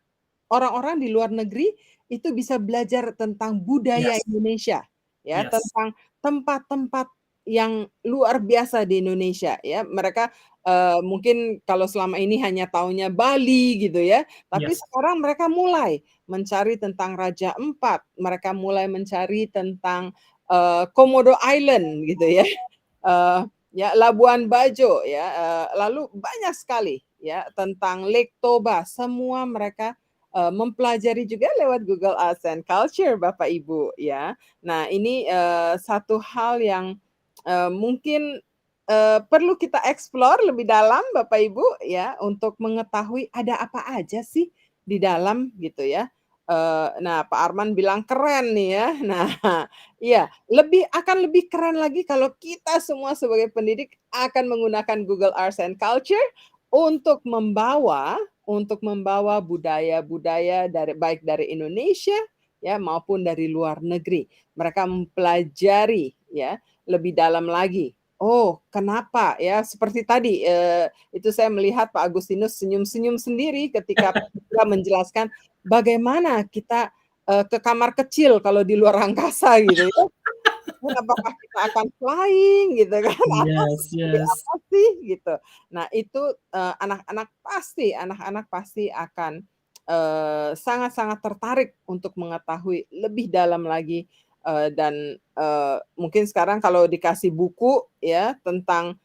orang-orang di luar negeri itu bisa belajar tentang budaya Indonesia ya, tentang tempat-tempat yang luar biasa di Indonesia ya. Mereka mungkin kalau selama ini hanya taunya Bali gitu ya, tapi sekarang mereka mulai mencari tentang Raja Ampat, mereka mulai mencari tentang Komodo Island gitu ya. Ya Labuan Bajo ya, lalu banyak sekali ya tentang Lake Toba, semua mereka mempelajari juga lewat Google Arts and Culture Bapak Ibu ya. Nah ini satu hal yang mungkin perlu kita explore lebih dalam Bapak Ibu ya untuk mengetahui ada apa aja sih di dalam gitu ya. Nah Pak Arman bilang keren nih ya. Nah iya akan lebih keren lagi kalau kita semua sebagai pendidik akan menggunakan Google Arts and Culture untuk membawa budaya-budaya baik dari Indonesia ya maupun dari luar negeri. Mereka mempelajari ya lebih dalam lagi. Oh, kenapa ya? Seperti tadi itu saya melihat Pak Agustinus senyum-senyum sendiri ketika menjelaskan bagaimana kita ke kamar kecil kalau di luar angkasa gitu ya. Apakah kita akan flying gitu kan? Apa sih gitu. Nah, itu anak-anak pasti akan sangat-sangat tertarik untuk mengetahui lebih dalam lagi dan mungkin sekarang kalau dikasih buku ya tentang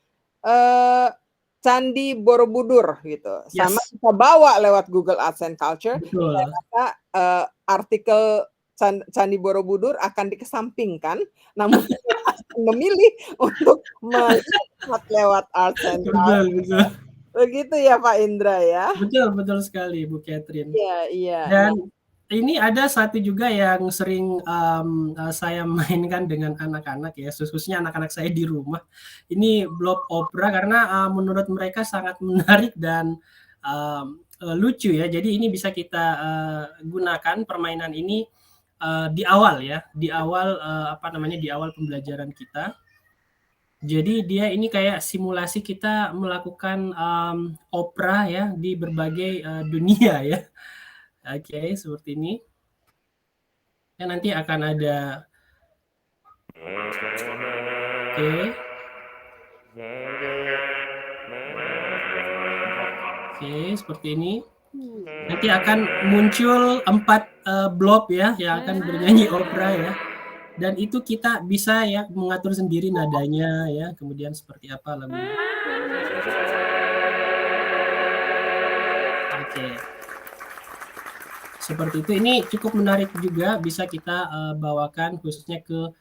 Candi Borobudur gitu. Sama kita bawa lewat Google Arts and Culture. Saya rasa artikel Candi Borobudur akan dikesampingkan, namun memilih untuk melihat lewat Arts and Culture. Begitu ya Pak Indra ya. Betul sekali Bu Catherine. Iya. Dan ini ada satu juga yang sering saya mainkan dengan anak-anak ya, khususnya anak-anak saya di rumah. Ini Blob Opera karena menurut mereka sangat menarik dan lucu ya. Jadi ini bisa kita gunakan permainan ini di awal pembelajaran kita. Jadi dia ini kayak simulasi kita melakukan opera ya di berbagai dunia ya. Oke, seperti ini. Ya, nanti akan ada Oke, seperti ini. Nanti akan muncul 4 blob ya yang akan bernyanyi opera ya. Dan itu kita bisa ya mengatur sendiri nadanya ya, kemudian seperti apa lagunya. Oke. Seperti itu, ini cukup menarik juga, bisa kita bawakan khususnya ke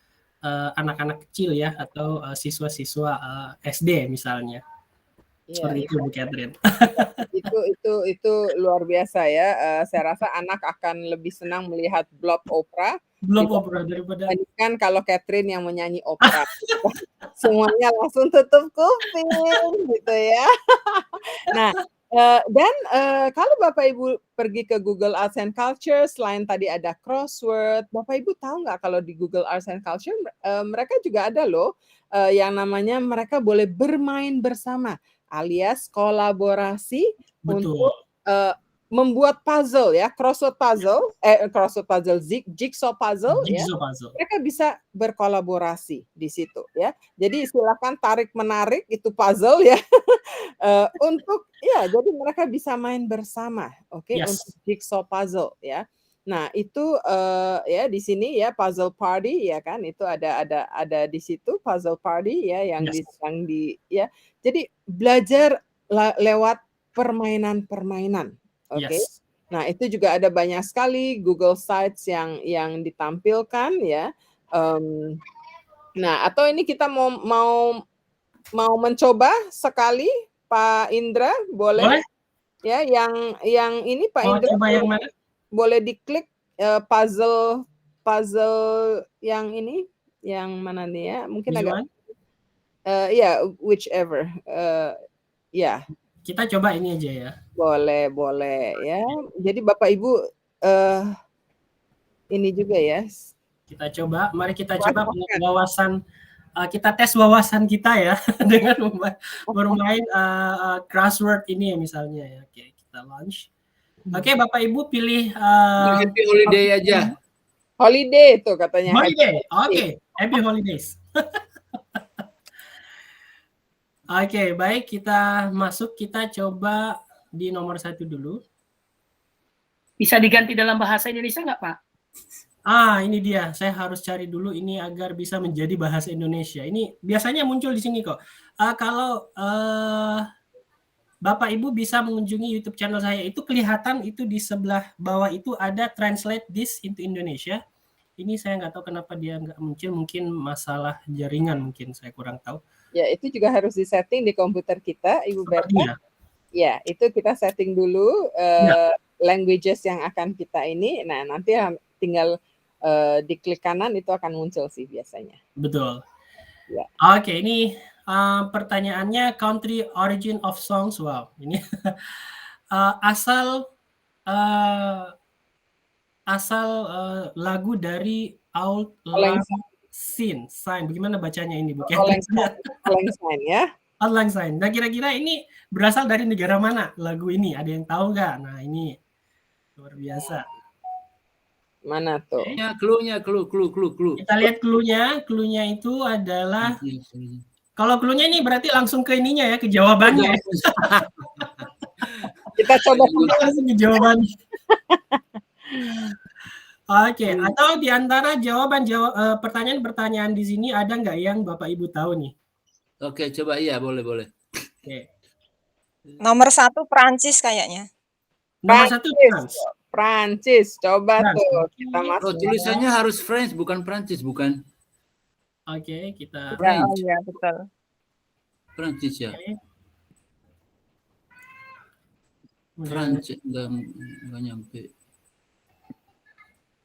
anak-anak kecil ya, atau siswa-siswa SD misalnya. Seperti itu Bu Catherine. Itu luar biasa ya. Saya rasa anak akan lebih senang melihat blob opera daripada kalau Catherine yang menyanyi opera. Semuanya langsung tutup kuping gitu ya. Nah, dan kalau Bapak Ibu pergi ke Google Arts and Culture, selain tadi ada crossword, Bapak Ibu tahu nggak kalau di Google Arts and Culture mereka juga ada loh yang namanya mereka boleh bermain bersama, alias kolaborasi untuk membuat puzzle ya, crossword puzzle, jigsaw puzzle ya. Mereka bisa berkolaborasi di situ ya. Jadi silakan tarik menarik itu puzzle ya. Untuk ya jadi mereka bisa main bersama, untuk jigsaw puzzle ya. Nah, itu ya di sini ya puzzle party ya kan, itu ada di situ puzzle party ya yang ya. Jadi belajar lewat permainan-permainan. Nah, itu juga ada banyak sekali Google Sites yang ditampilkan ya. Nah, atau ini kita mau mencoba sekali, Pak Indra, boleh? Boleh? Ya, yang ini Pak Mau Indra coba yang mana? boleh diklik puzzle yang ini, yang mana nih ya? Mungkin Which agak one? ya, whichever. Ya, Kita coba ini aja ya. boleh ya. Jadi Bapak Ibu ini juga ya. Kita coba, mari kita coba wawasan, kita tes wawasan kita ya dengan bermain crossword ini misalnya ya. Oke, kita launch. Oke, Bapak Ibu pilih Happy holiday aja. Holiday itu katanya. holiday. Oke, happy holidays. Oke, baik, kita masuk, kita coba di nomor 1 dulu. Bisa diganti dalam bahasa Indonesia nggak, Pak? Ini dia. Saya harus cari dulu ini agar bisa menjadi bahasa Indonesia. Ini biasanya muncul di sini kok. Kalau Bapak Ibu bisa mengunjungi YouTube channel saya, itu kelihatan itu di sebelah bawah itu ada translate this into Indonesia. Ini saya nggak tahu kenapa dia nggak muncul. Mungkin masalah jaringan, mungkin saya kurang tahu. Ya, itu juga harus disetting di komputer kita, Ibu Berta. Ya, itu kita setting dulu languages yang akan kita ini. Nah, nanti tinggal diklik kanan itu akan muncul sih biasanya. Betul. Ya. Oke, ini pertanyaannya country origin of songs. Wow, ini asal lagu dari Auld Lang Syne. Bagaimana bacanya ini, Bu? Auld Lang Syne ya. Auld Lang Syne. Nah, kira-kira ini berasal dari negara mana lagu ini? Ada yang tahu nggak? Nah, ini luar biasa. Mana tuh? Ya, clue-nya. Kita lihat clue-nya. Clue-nya itu adalah, kalau clue-nya ini berarti langsung ke ininya ya, ke jawabannya. Kita coba langsung ke jawabannya. Oke, atau di antara pertanyaan-pertanyaan di sini ada nggak yang Bapak Ibu tahu nih? Oke, coba iya, boleh. Oke. Nomor 1 Prancis kayaknya. Nomor 1 Prancis, coba tuh kita masuk. Tulisannya harus French, bukan Prancis, bukan? Oke, kita. Ya, betul. Prancis ya. Okay. Prancis enggak nyampe.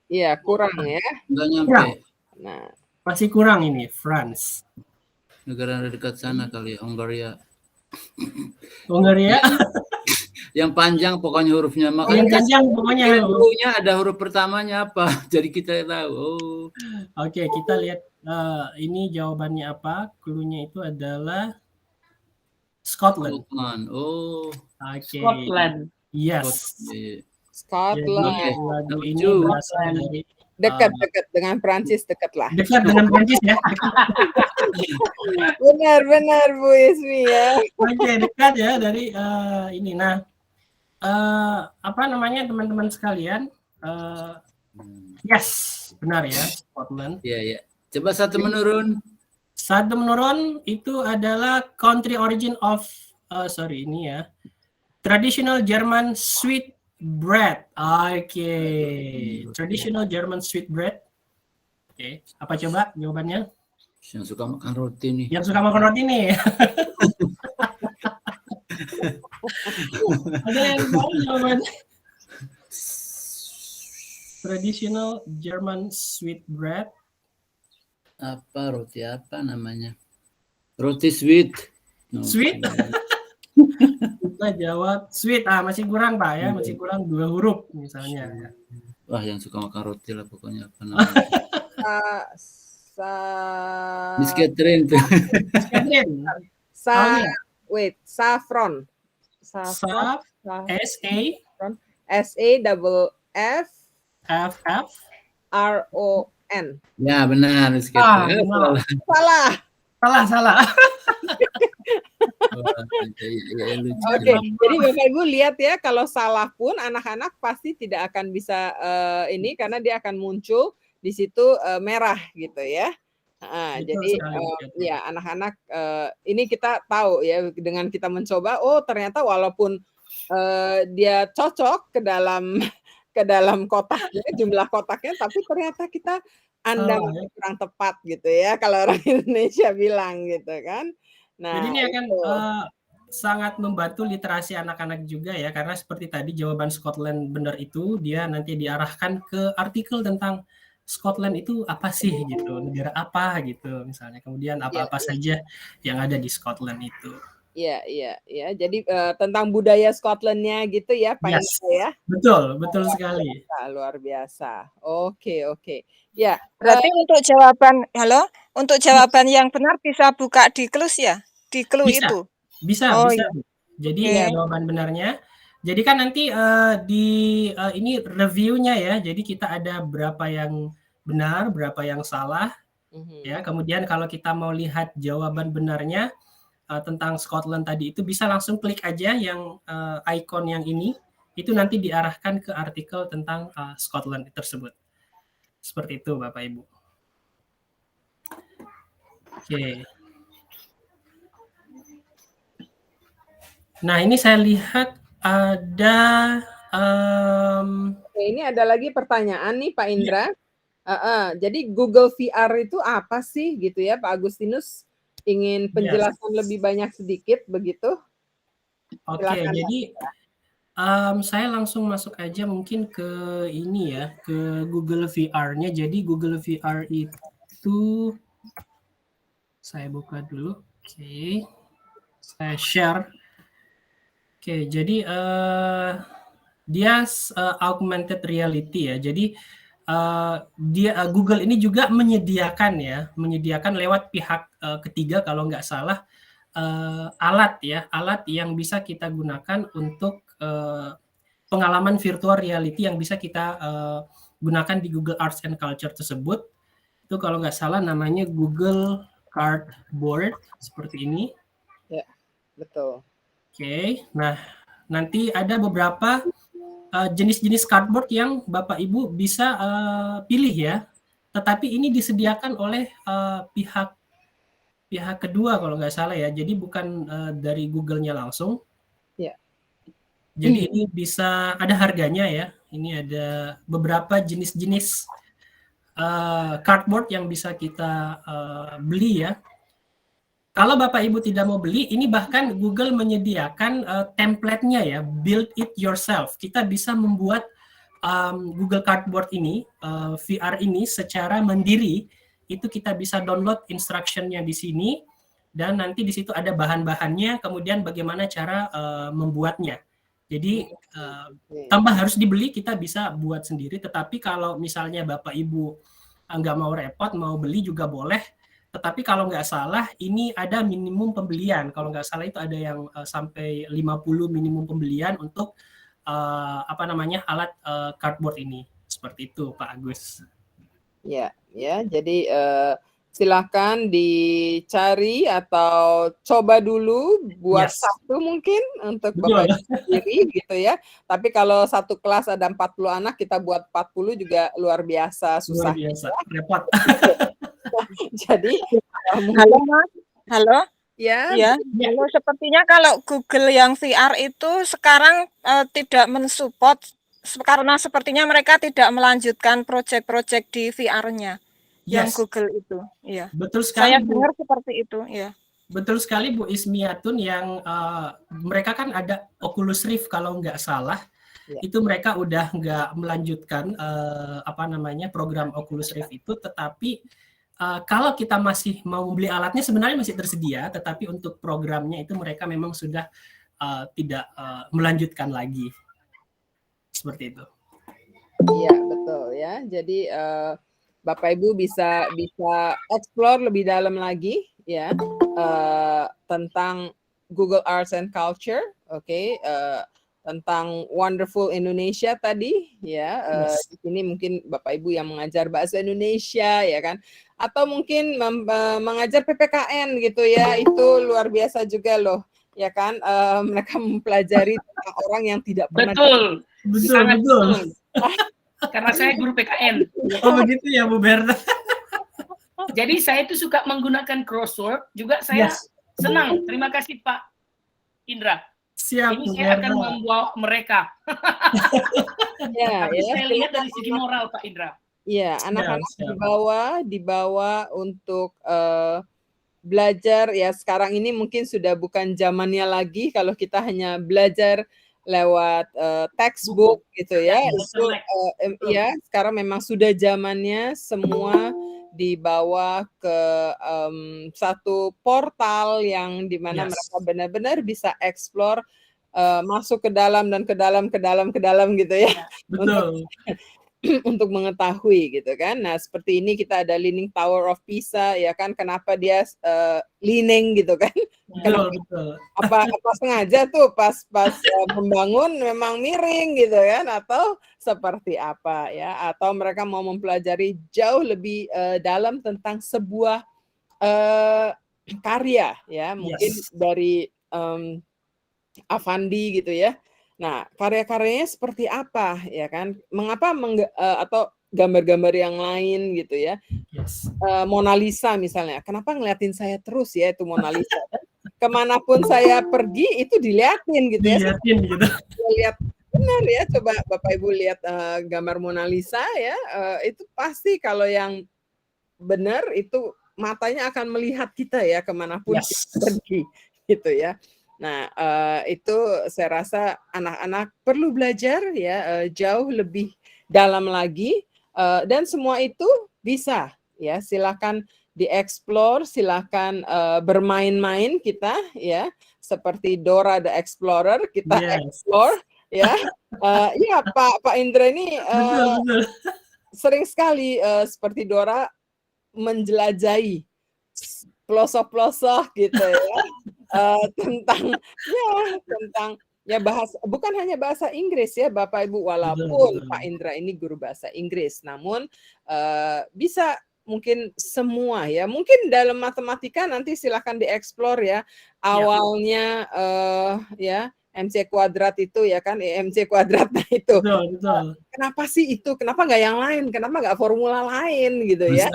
Iya, kurang ya. Enggak nyampe. Nah, masih kurang ini, France. Negara dekat sana kali ya, Hungaria. Yang panjang pokoknya hurufnya. Makanya yang panjang pokoknya hurufnya ada huruf pertamanya apa. Jadi kita tahu. Oke, kita lihat ini jawabannya apa. Cluenya itu adalah Scotland. Oh. Okay. Scotland. Yes. Scotland. Lagu ini berasal dari dekat dengan Prancis, dekat lah. Dekat dengan Prancis ya. Benar Bu Ismi ya. Oke, dekat ya dari ini. Nah, apa namanya teman-teman sekalian? Yes, benar ya, Scotland. Iya. Coba satu menurun. Satu menurun itu adalah country origin of ini ya. Traditional German sweet bread. Oke. Traditional German sweet bread. Oke, apa coba jawabannya? Yang suka makan roti nih. Yang suka makan roti nih. Ada yang tahu jawabannya? Traditional German sweet bread. Apa roti apa namanya? Roti sweet. No. Sweet? Kita jawab sweet. Masih kurang Pak ya, masih kurang 2 huruf misalnya. Wah, yang suka makan roti lah pokoknya apa namanya? Miss Catherine tuh. Miss Catherine. Saffron. S-A-F-F-R-O-N. Ya, benar, Miss Catherine. Salah. Oke, jadi Bapak Ibu lihat ya, kalau salah pun anak-anak pasti tidak akan bisa ini karena dia akan muncul di situ merah gitu ya. Jadi ya anak-anak ini kita tahu ya dengan kita mencoba, oh ternyata walaupun dia cocok ke dalam kotaknya, jumlah kotaknya, tapi ternyata kita Anda kurang tepat gitu ya, kalau orang Indonesia bilang gitu kan. Nah, Jadi ini akan itu. sangat membantu literasi anak-anak juga ya, karena seperti tadi jawaban Scotland benar itu, dia nanti diarahkan ke artikel tentang Scotland itu apa sih gitu, negara apa gitu misalnya, kemudian apa-apa saja yang ada di Scotland itu. Iya. Jadi tentang budaya Scotland-nya gitu ya, Pak Indra ya. Betul sekali. Luar biasa. Oke. Ya. Berarti untuk jawaban yang benar bisa buka di clues ya? Di clue itu. Bisa. Iya. Jadi jawaban benarnya. Jadi kan nanti ini reviewnya ya. Jadi kita ada berapa yang benar, berapa yang salah. Ya. Kemudian kalau kita mau lihat jawaban benarnya tentang Scotland tadi itu bisa langsung klik aja yang icon yang ini. Itu nanti diarahkan ke artikel tentang Scotland tersebut. Seperti itu Bapak Ibu. Oke. Nah, ini saya lihat ada ini ada lagi pertanyaan nih Pak Indra. Jadi Google VR itu apa sih gitu ya, Pak Agustinus? Ingin penjelasan lebih banyak sedikit begitu? Oke, jadi saya langsung masuk aja mungkin ke ini ya, ke Google VR-nya. Jadi Google VR itu saya buka dulu. Oke. Saya share. Oke, jadi dia augmented reality ya. Jadi Google ini juga menyediakan lewat pihak ketiga kalau nggak salah alat yang bisa kita gunakan untuk pengalaman virtual reality yang bisa kita gunakan di Google Arts and Culture tersebut. Itu kalau nggak salah namanya Google Cardboard seperti ini. Ya, betul. Oke, nah nanti ada beberapa jenis-jenis cardboard yang Bapak Ibu bisa pilih ya. Tetapi ini disediakan oleh pihak kedua kalau nggak salah ya. Jadi bukan dari Google-nya langsung. Ya. Jadi ini bisa ada harganya ya. Ini ada beberapa jenis-jenis cardboard yang bisa kita beli ya. Kalau Bapak Ibu tidak mau beli, ini bahkan Google menyediakan template-nya ya, build it yourself. Kita bisa membuat Google Cardboard ini, VR ini secara mandiri. Itu kita bisa download instruction-nya di sini, dan nanti di situ ada bahan-bahannya, kemudian bagaimana cara membuatnya. Jadi tanpa harus dibeli, kita bisa buat sendiri. Tetapi kalau misalnya Bapak Ibu nggak mau repot, mau beli juga boleh. Tetapi kalau nggak salah, ini ada minimum pembelian. Kalau nggak salah itu ada yang sampai 50 minimum pembelian untuk alat cardboard ini. Seperti itu, Pak Agus. Ya. Jadi silakan dicari atau coba dulu buat satu mungkin untuk Bapak sendiri gitu ya. Tapi kalau satu kelas ada 40 anak, kita buat 40 juga luar biasa susah. Luar biasa, repot. Jadi halo Mas. Halo. Ya. Halo, sepertinya kalau Google yang VR itu sekarang tidak mensupport karena sepertinya mereka tidak melanjutkan proyek-proyek di VR-nya yang Google itu. Iya. Betul sekali. Saya dengar seperti itu, ya. Betul sekali Bu Ismiatun, yang mereka kan ada Oculus Rift kalau nggak salah. Itu mereka udah nggak melanjutkan program Oculus Rift itu, tetapi kalau kita masih mau beli alatnya sebenarnya masih tersedia, tetapi untuk programnya itu mereka memang sudah tidak melanjutkan lagi. Seperti itu. Iya, betul ya. Jadi Bapak Ibu bisa explore lebih dalam lagi ya tentang Google Arts and Culture, tentang Wonderful Indonesia tadi ya. Di sini mungkin Bapak Ibu yang mengajar bahasa Indonesia ya kan, atau mungkin mengajar PPKN gitu ya, itu luar biasa juga loh ya kan. Mereka mempelajari tentang orang yang tidak pernah. Betul. Karena saya guru PKN. Oh begitu ya Bu Berta. Jadi saya itu suka menggunakan crossword juga, saya senang. Terima kasih Pak Indra. Siap, Ini Bu saya akan Gerda. membawa mereka. Ya, Tapi ya. saya lihat dari segi moral, Pak Indra. Iya, anak-anak siap. dibawa untuk belajar ya. Sekarang ini mungkin sudah bukan zamannya lagi kalau kita hanya belajar lewat textbook gitu ya. Ya, Itu ya, sekarang memang sudah zamannya semua dibawa ke satu portal yang dimana mereka benar-benar bisa explore, masuk ke dalam dan ke dalam gitu ya. Betul. Untuk mengetahui gitu kan. Nah, seperti ini kita ada Leaning Tower of Pisa ya kan, kenapa dia leaning gitu kan. Betul. Apa sengaja tuh pas membangun memang miring gitu kan, atau seperti apa ya, atau mereka mau mempelajari jauh lebih dalam tentang sebuah karya ya, mungkin dari Avandi gitu ya. Nah, karya-karyanya seperti apa ya kan? Mengapa atau gambar-gambar yang lain gitu ya. Mona Lisa misalnya. Kenapa ngeliatin saya terus ya itu Mona Lisa? Kemanapun saya pergi itu diliatin gitu ya. Diliatin gitu. Lihat benar ya, coba Bapak Ibu lihat gambar Mona Lisa ya, itu pasti kalau yang benar itu matanya akan melihat kita ya kemanapun kita pergi gitu ya. Nah, itu saya rasa anak-anak perlu belajar ya jauh lebih dalam lagi, dan semua itu bisa ya, silakan dieksplor, silakan bermain-main kita ya, seperti Dora the Explorer kita explore ya. Ya Pak Indra ini Betul. sering sekali seperti Dora menjelajahi pelosok-pelosok gitu ya. Tentang bahasa, bukan hanya bahasa Inggris ya Bapak Ibu, walaupun betul. Pak Indra ini guru bahasa Inggris, namun bisa mungkin semua ya, mungkin dalam matematika nanti silakan dieksplor ya, awalnya ya MC kuadrat itu ya kan, MC kuadrat, nah itu betul. Kenapa sih itu, kenapa nggak yang lain, kenapa nggak formula lain gitu ya.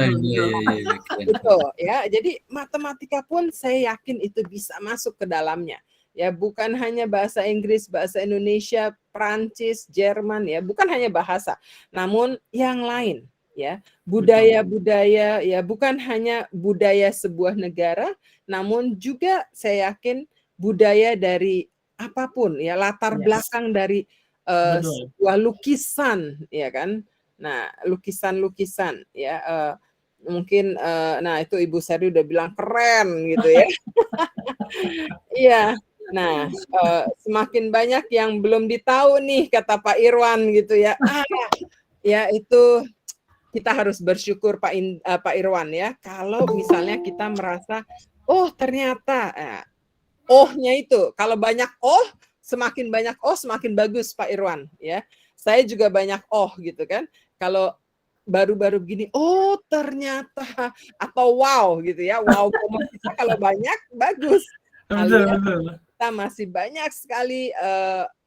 Betul ya, jadi matematika pun saya yakin itu bisa masuk ke dalamnya ya, bukan hanya bahasa Inggris, bahasa Indonesia, Prancis, Jerman ya, bukan hanya bahasa, namun yang lain ya, budaya-budaya ya, bukan hanya budaya sebuah negara, namun juga saya yakin budaya dari apapun ya, latar belakang dari sebuah lukisan ya kan. Nah, lukisan-lukisan ya, mungkin nah itu Ibu Sari udah bilang keren gitu ya. Iya. Nah, semakin banyak yang belum ditahu nih kata Pak Irwan gitu ya. Ya itu kita harus bersyukur Pak Irwan ya, kalau misalnya kita merasa oh ternyata ohnya itu, kalau banyak semakin banyak semakin bagus Pak Irwan ya. Saya juga banyak gitu kan. Kalau baru-baru begini, oh ternyata, atau wow gitu ya. Wow kita kalau banyak bagus. Betul. Kita masih banyak sekali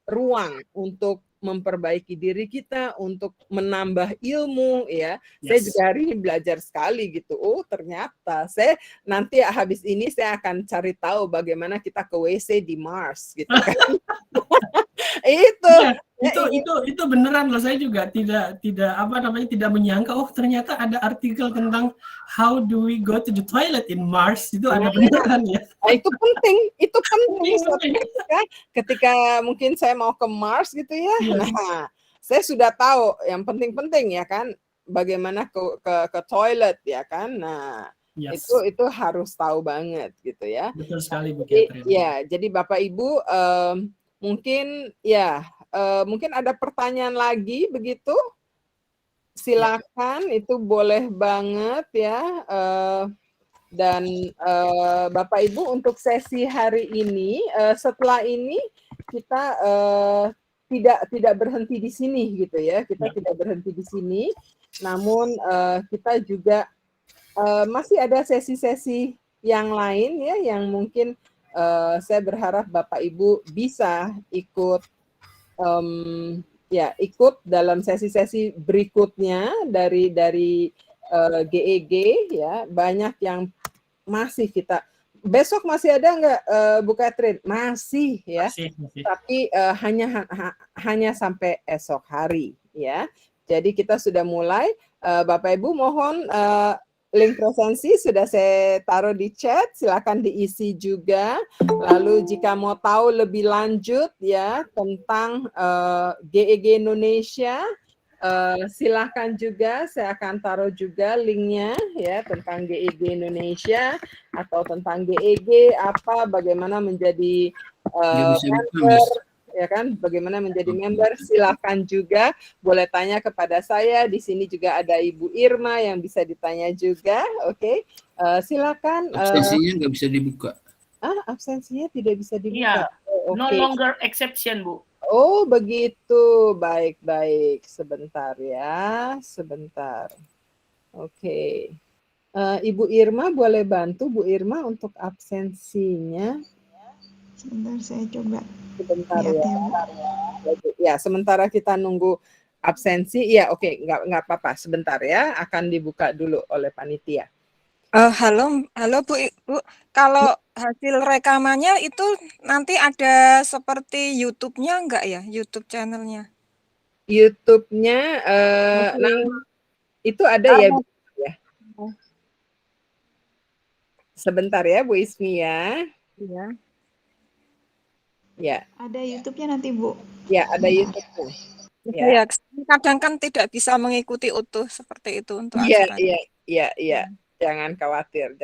ruang untuk memperbaiki diri kita, untuk menambah ilmu ya. Saya juga hari ini belajar sekali gitu. Oh ternyata saya nanti habis ini saya akan cari tahu bagaimana kita ke WC di Mars gitu kan. Itu beneran loh, saya juga tidak menyangka ternyata ada artikel tentang how do we go to the toilet in Mars, itu ada beneran ya. Itu penting ketika mungkin saya mau ke Mars gitu ya. Nah, saya sudah tahu yang penting-penting ya kan, bagaimana ke toilet ya kan. Nah, itu harus tahu banget gitu ya. Betul sekali Bu Catherine. Ya, jadi Bapak Ibu mungkin mungkin ada pertanyaan lagi begitu, silakan, itu boleh banget ya. Dan Bapak Ibu untuk sesi hari ini, setelah ini kita tidak berhenti di sini gitu ya, kita tidak berhenti di sini, namun kita juga masih ada sesi-sesi yang lain ya, yang mungkin saya berharap Bapak Ibu bisa ikut ikut dalam sesi-sesi berikutnya dari GEG ya. Banyak yang masih kita besok masih ada nggak Bu Catherine? Masih ya. Masih. Tapi hanya sampai esok hari ya. Jadi kita sudah mulai. Bapak Ibu mohon link presensi sudah saya taruh di chat, silakan diisi juga. Lalu jika mau tahu lebih lanjut ya tentang GEG Indonesia, silahkan juga, saya akan taruh juga linknya ya tentang GEG Indonesia atau tentang GEG apa, bagaimana menjadi member, ya kan, bagaimana menjadi member. Silahkan juga boleh tanya kepada saya. Di sini juga ada Ibu Irma yang bisa ditanya juga. Oke, silakan. Absensinya nggak bisa dibuka. Absensinya tidak bisa dibuka. Iya, no longer exception, Bu. Oh, begitu. Baik. Sebentar ya, sebentar. Oke. Ibu Irma boleh bantu Bu Irma untuk absensinya? Sebentar saya coba. Sebentar ya. Ya, sementara kita nunggu absensi. Ya, oke, nggak apa-apa. Sebentar ya, akan dibuka dulu oleh panitia. Halo Bu. Kalau hasil rekamannya itu nanti ada seperti YouTube-nya enggak ya? YouTube channelnya? YouTube-nya itu ada ya, Bu? Ya. Sebentar ya, Bu Ismi ya. Iya. Ya. Ada YouTube-nya nanti, Bu. Ya, ada YouTube-nya. Ya, kadang kan tidak bisa mengikuti utuh seperti itu untuk acara. Iya. Jangan khawatir.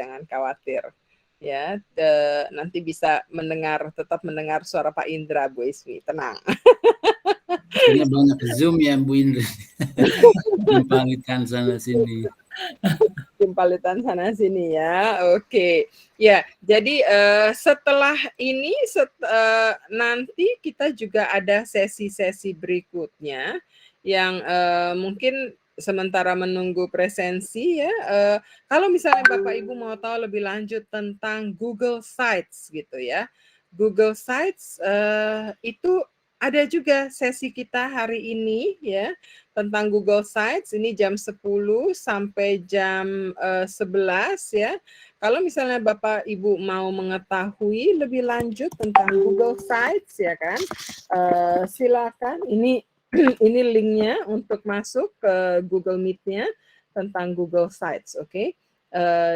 Ya, nanti bisa tetap mendengar suara Pak Indra, Bu Ismi. Tenang. Karena banyak Zoom ya, Bu Indra. Timpalitan sana sini ya. Oke. Ya, jadi setelah ini nanti kita juga ada sesi-sesi berikutnya yang mungkin sementara menunggu presensi ya. Kalau misalnya Bapak Ibu mau tahu lebih lanjut tentang Google Sites gitu ya. Google Sites itu ada juga sesi kita hari ini ya tentang Google Sites, ini jam 10 sampai jam 11 ya. Kalau misalnya Bapak Ibu mau mengetahui lebih lanjut tentang Google Sites ya kan, silakan ini linknya untuk masuk ke Google Meet-nya tentang Google Sites, oke?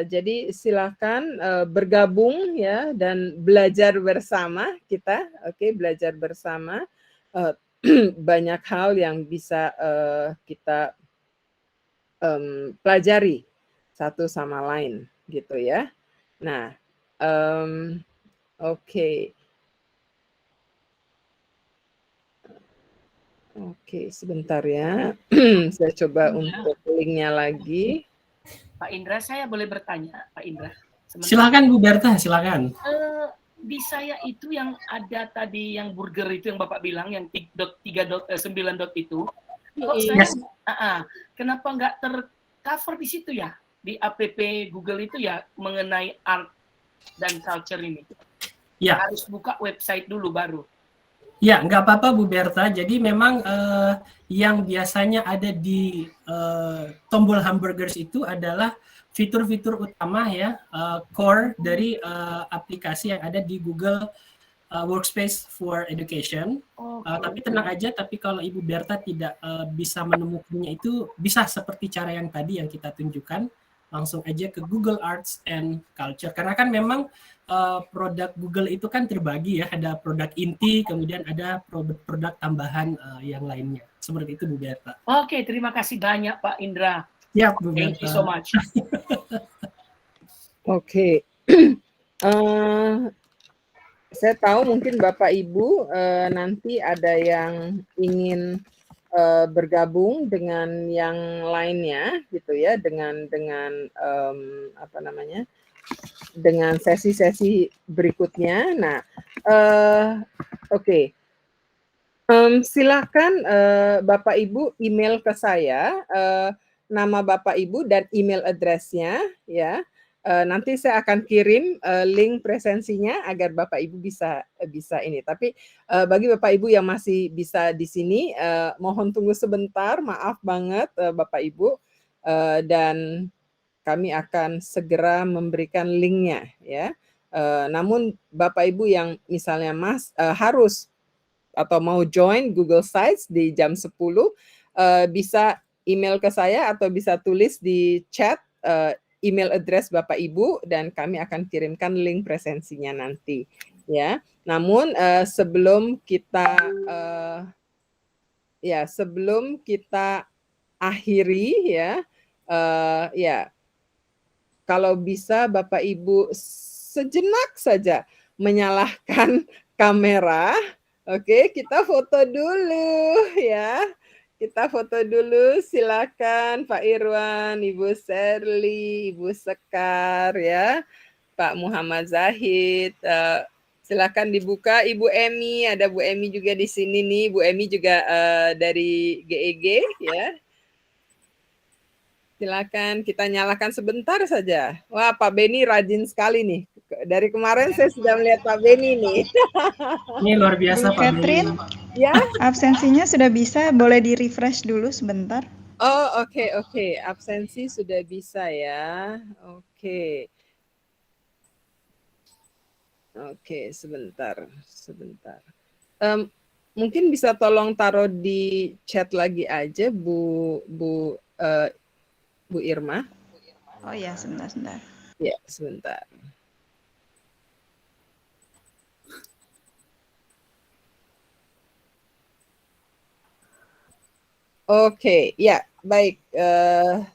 Jadi silakan bergabung ya dan belajar bersama kita, oke? Belajar bersama. Banyak hal yang bisa kita pelajari satu sama lain gitu ya. Nah, oke, sebentar ya. Saya coba untuk linknya lagi. Pak Indra, saya boleh bertanya, Pak Indra? Silakan Bu Berta, silakan. Di saya itu yang ada tadi yang burger itu yang Bapak bilang yang 3.9 itu, kok saya kenapa nggak tercover di situ ya, di app Google itu ya mengenai art dan culture ini? Ya. Harus buka website dulu baru. Ya, nggak apa-apa Bu Berta. Jadi memang yang biasanya ada di tombol hamburgers itu adalah fitur-fitur utama ya, core dari aplikasi yang ada di Google Workspace for Education. Tapi tenang aja, tapi kalau Ibu Berta tidak bisa menemukannya itu bisa seperti cara yang tadi yang kita tunjukkan, langsung aja ke Google Arts and Culture. Karena kan memang produk Google itu kan terbagi ya, ada produk inti, kemudian ada produk tambahan yang lainnya. Seperti itu Bu Berta. Oke, terima kasih banyak Pak Indra. Ya, Bu Berta. Thank you so much. Oke. Saya tahu mungkin Bapak Ibu nanti ada yang ingin bergabung dengan yang lainnya gitu ya, dengan apa namanya, dengan sesi-sesi berikutnya. Nah, oke. Silakan Bapak Ibu email ke saya nama Bapak Ibu dan email address-nya ya. Nanti saya akan kirim link presensinya agar Bapak Ibu bisa ini. Tapi bagi Bapak Ibu yang masih bisa di sini, mohon tunggu sebentar. Maaf banget Bapak Ibu, dan kami akan segera memberikan linknya ya. Namun Bapak Ibu yang misalnya harus atau mau join Google Sites di jam 10, bisa email ke saya atau bisa tulis di chat email address Bapak Ibu dan kami akan kirimkan link presensinya nanti ya. Namun sebelum kita akhiri ya, kalau bisa Bapak Ibu sejenak saja menyalakan kamera. Oke, kita foto dulu ya. Kita foto dulu, silakan Pak Irwan, Ibu Serly, Ibu Sekar ya, Pak Muhammad Zahid. Silakan dibuka. Ibu Emi, ada Bu Emi juga di sini nih. Bu Emi juga dari GEG ya. Silakan kita nyalakan sebentar saja. Wah, Pak Beni rajin sekali nih. Dari kemarin saya sudah melihat Pak Beni nih. Ini luar biasa Bu Pak Catherine, Beni. ya, absensinya sudah bisa, boleh di refresh dulu sebentar. Oh, oke. Absensi sudah bisa ya. Oke. Oke, sebentar. Mungkin bisa tolong taruh di chat lagi aja, Bu Irma. Oh ya, sebentar. Ya, sebentar. Oke, ya, baik.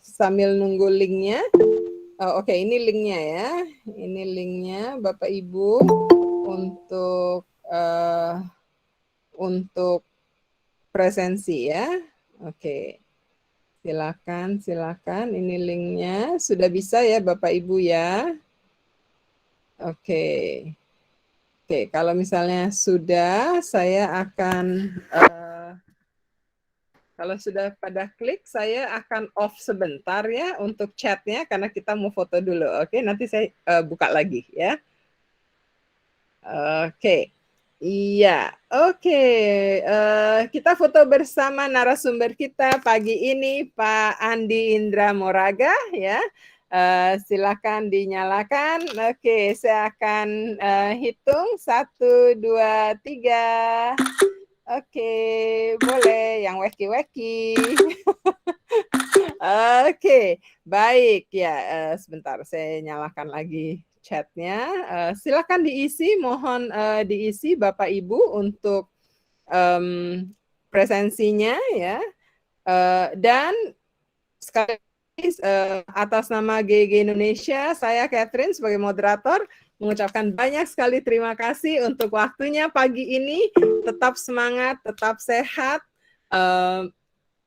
Sambil nunggu linknya. Oke, ini linknya ya. Ini linknya, Bapak Ibu, untuk presensi ya. Oke. Silakan. Ini linknya. Sudah bisa ya Bapak Ibu ya. Oke, kalau misalnya sudah, saya akan, kalau sudah pada klik, saya akan off sebentar ya untuk chatnya, karena kita mau foto dulu. Oke, nanti saya buka lagi ya. Oke. Iya, oke. Kita foto bersama narasumber kita pagi ini, Pak Andi Indra Moraga ya. Silakan dinyalakan. Oke, saya akan hitung 1, 2, 3. Oke, boleh yang weki-weki. Oke, baik ya. Sebentar, saya nyalakan lagi chatnya. Silakan diisi, mohon diisi Bapak Ibu untuk presensinya ya. Dan sekali lagi atas nama GEG Indonesia, saya Catherine sebagai moderator mengucapkan banyak sekali terima kasih untuk waktunya pagi ini. Tetap semangat, tetap sehat,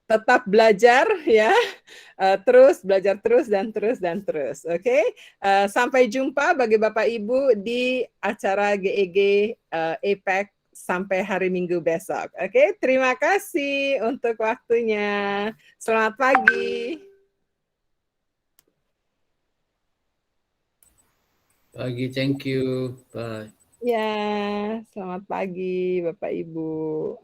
tetap belajar ya. Terus belajar terus. Oke. Sampai jumpa bagi Bapak Ibu di acara GEG APEC sampai hari Minggu besok. Oke, terima kasih untuk waktunya. Selamat pagi. Pagi, thank you. Bye. Ya, selamat pagi Bapak Ibu.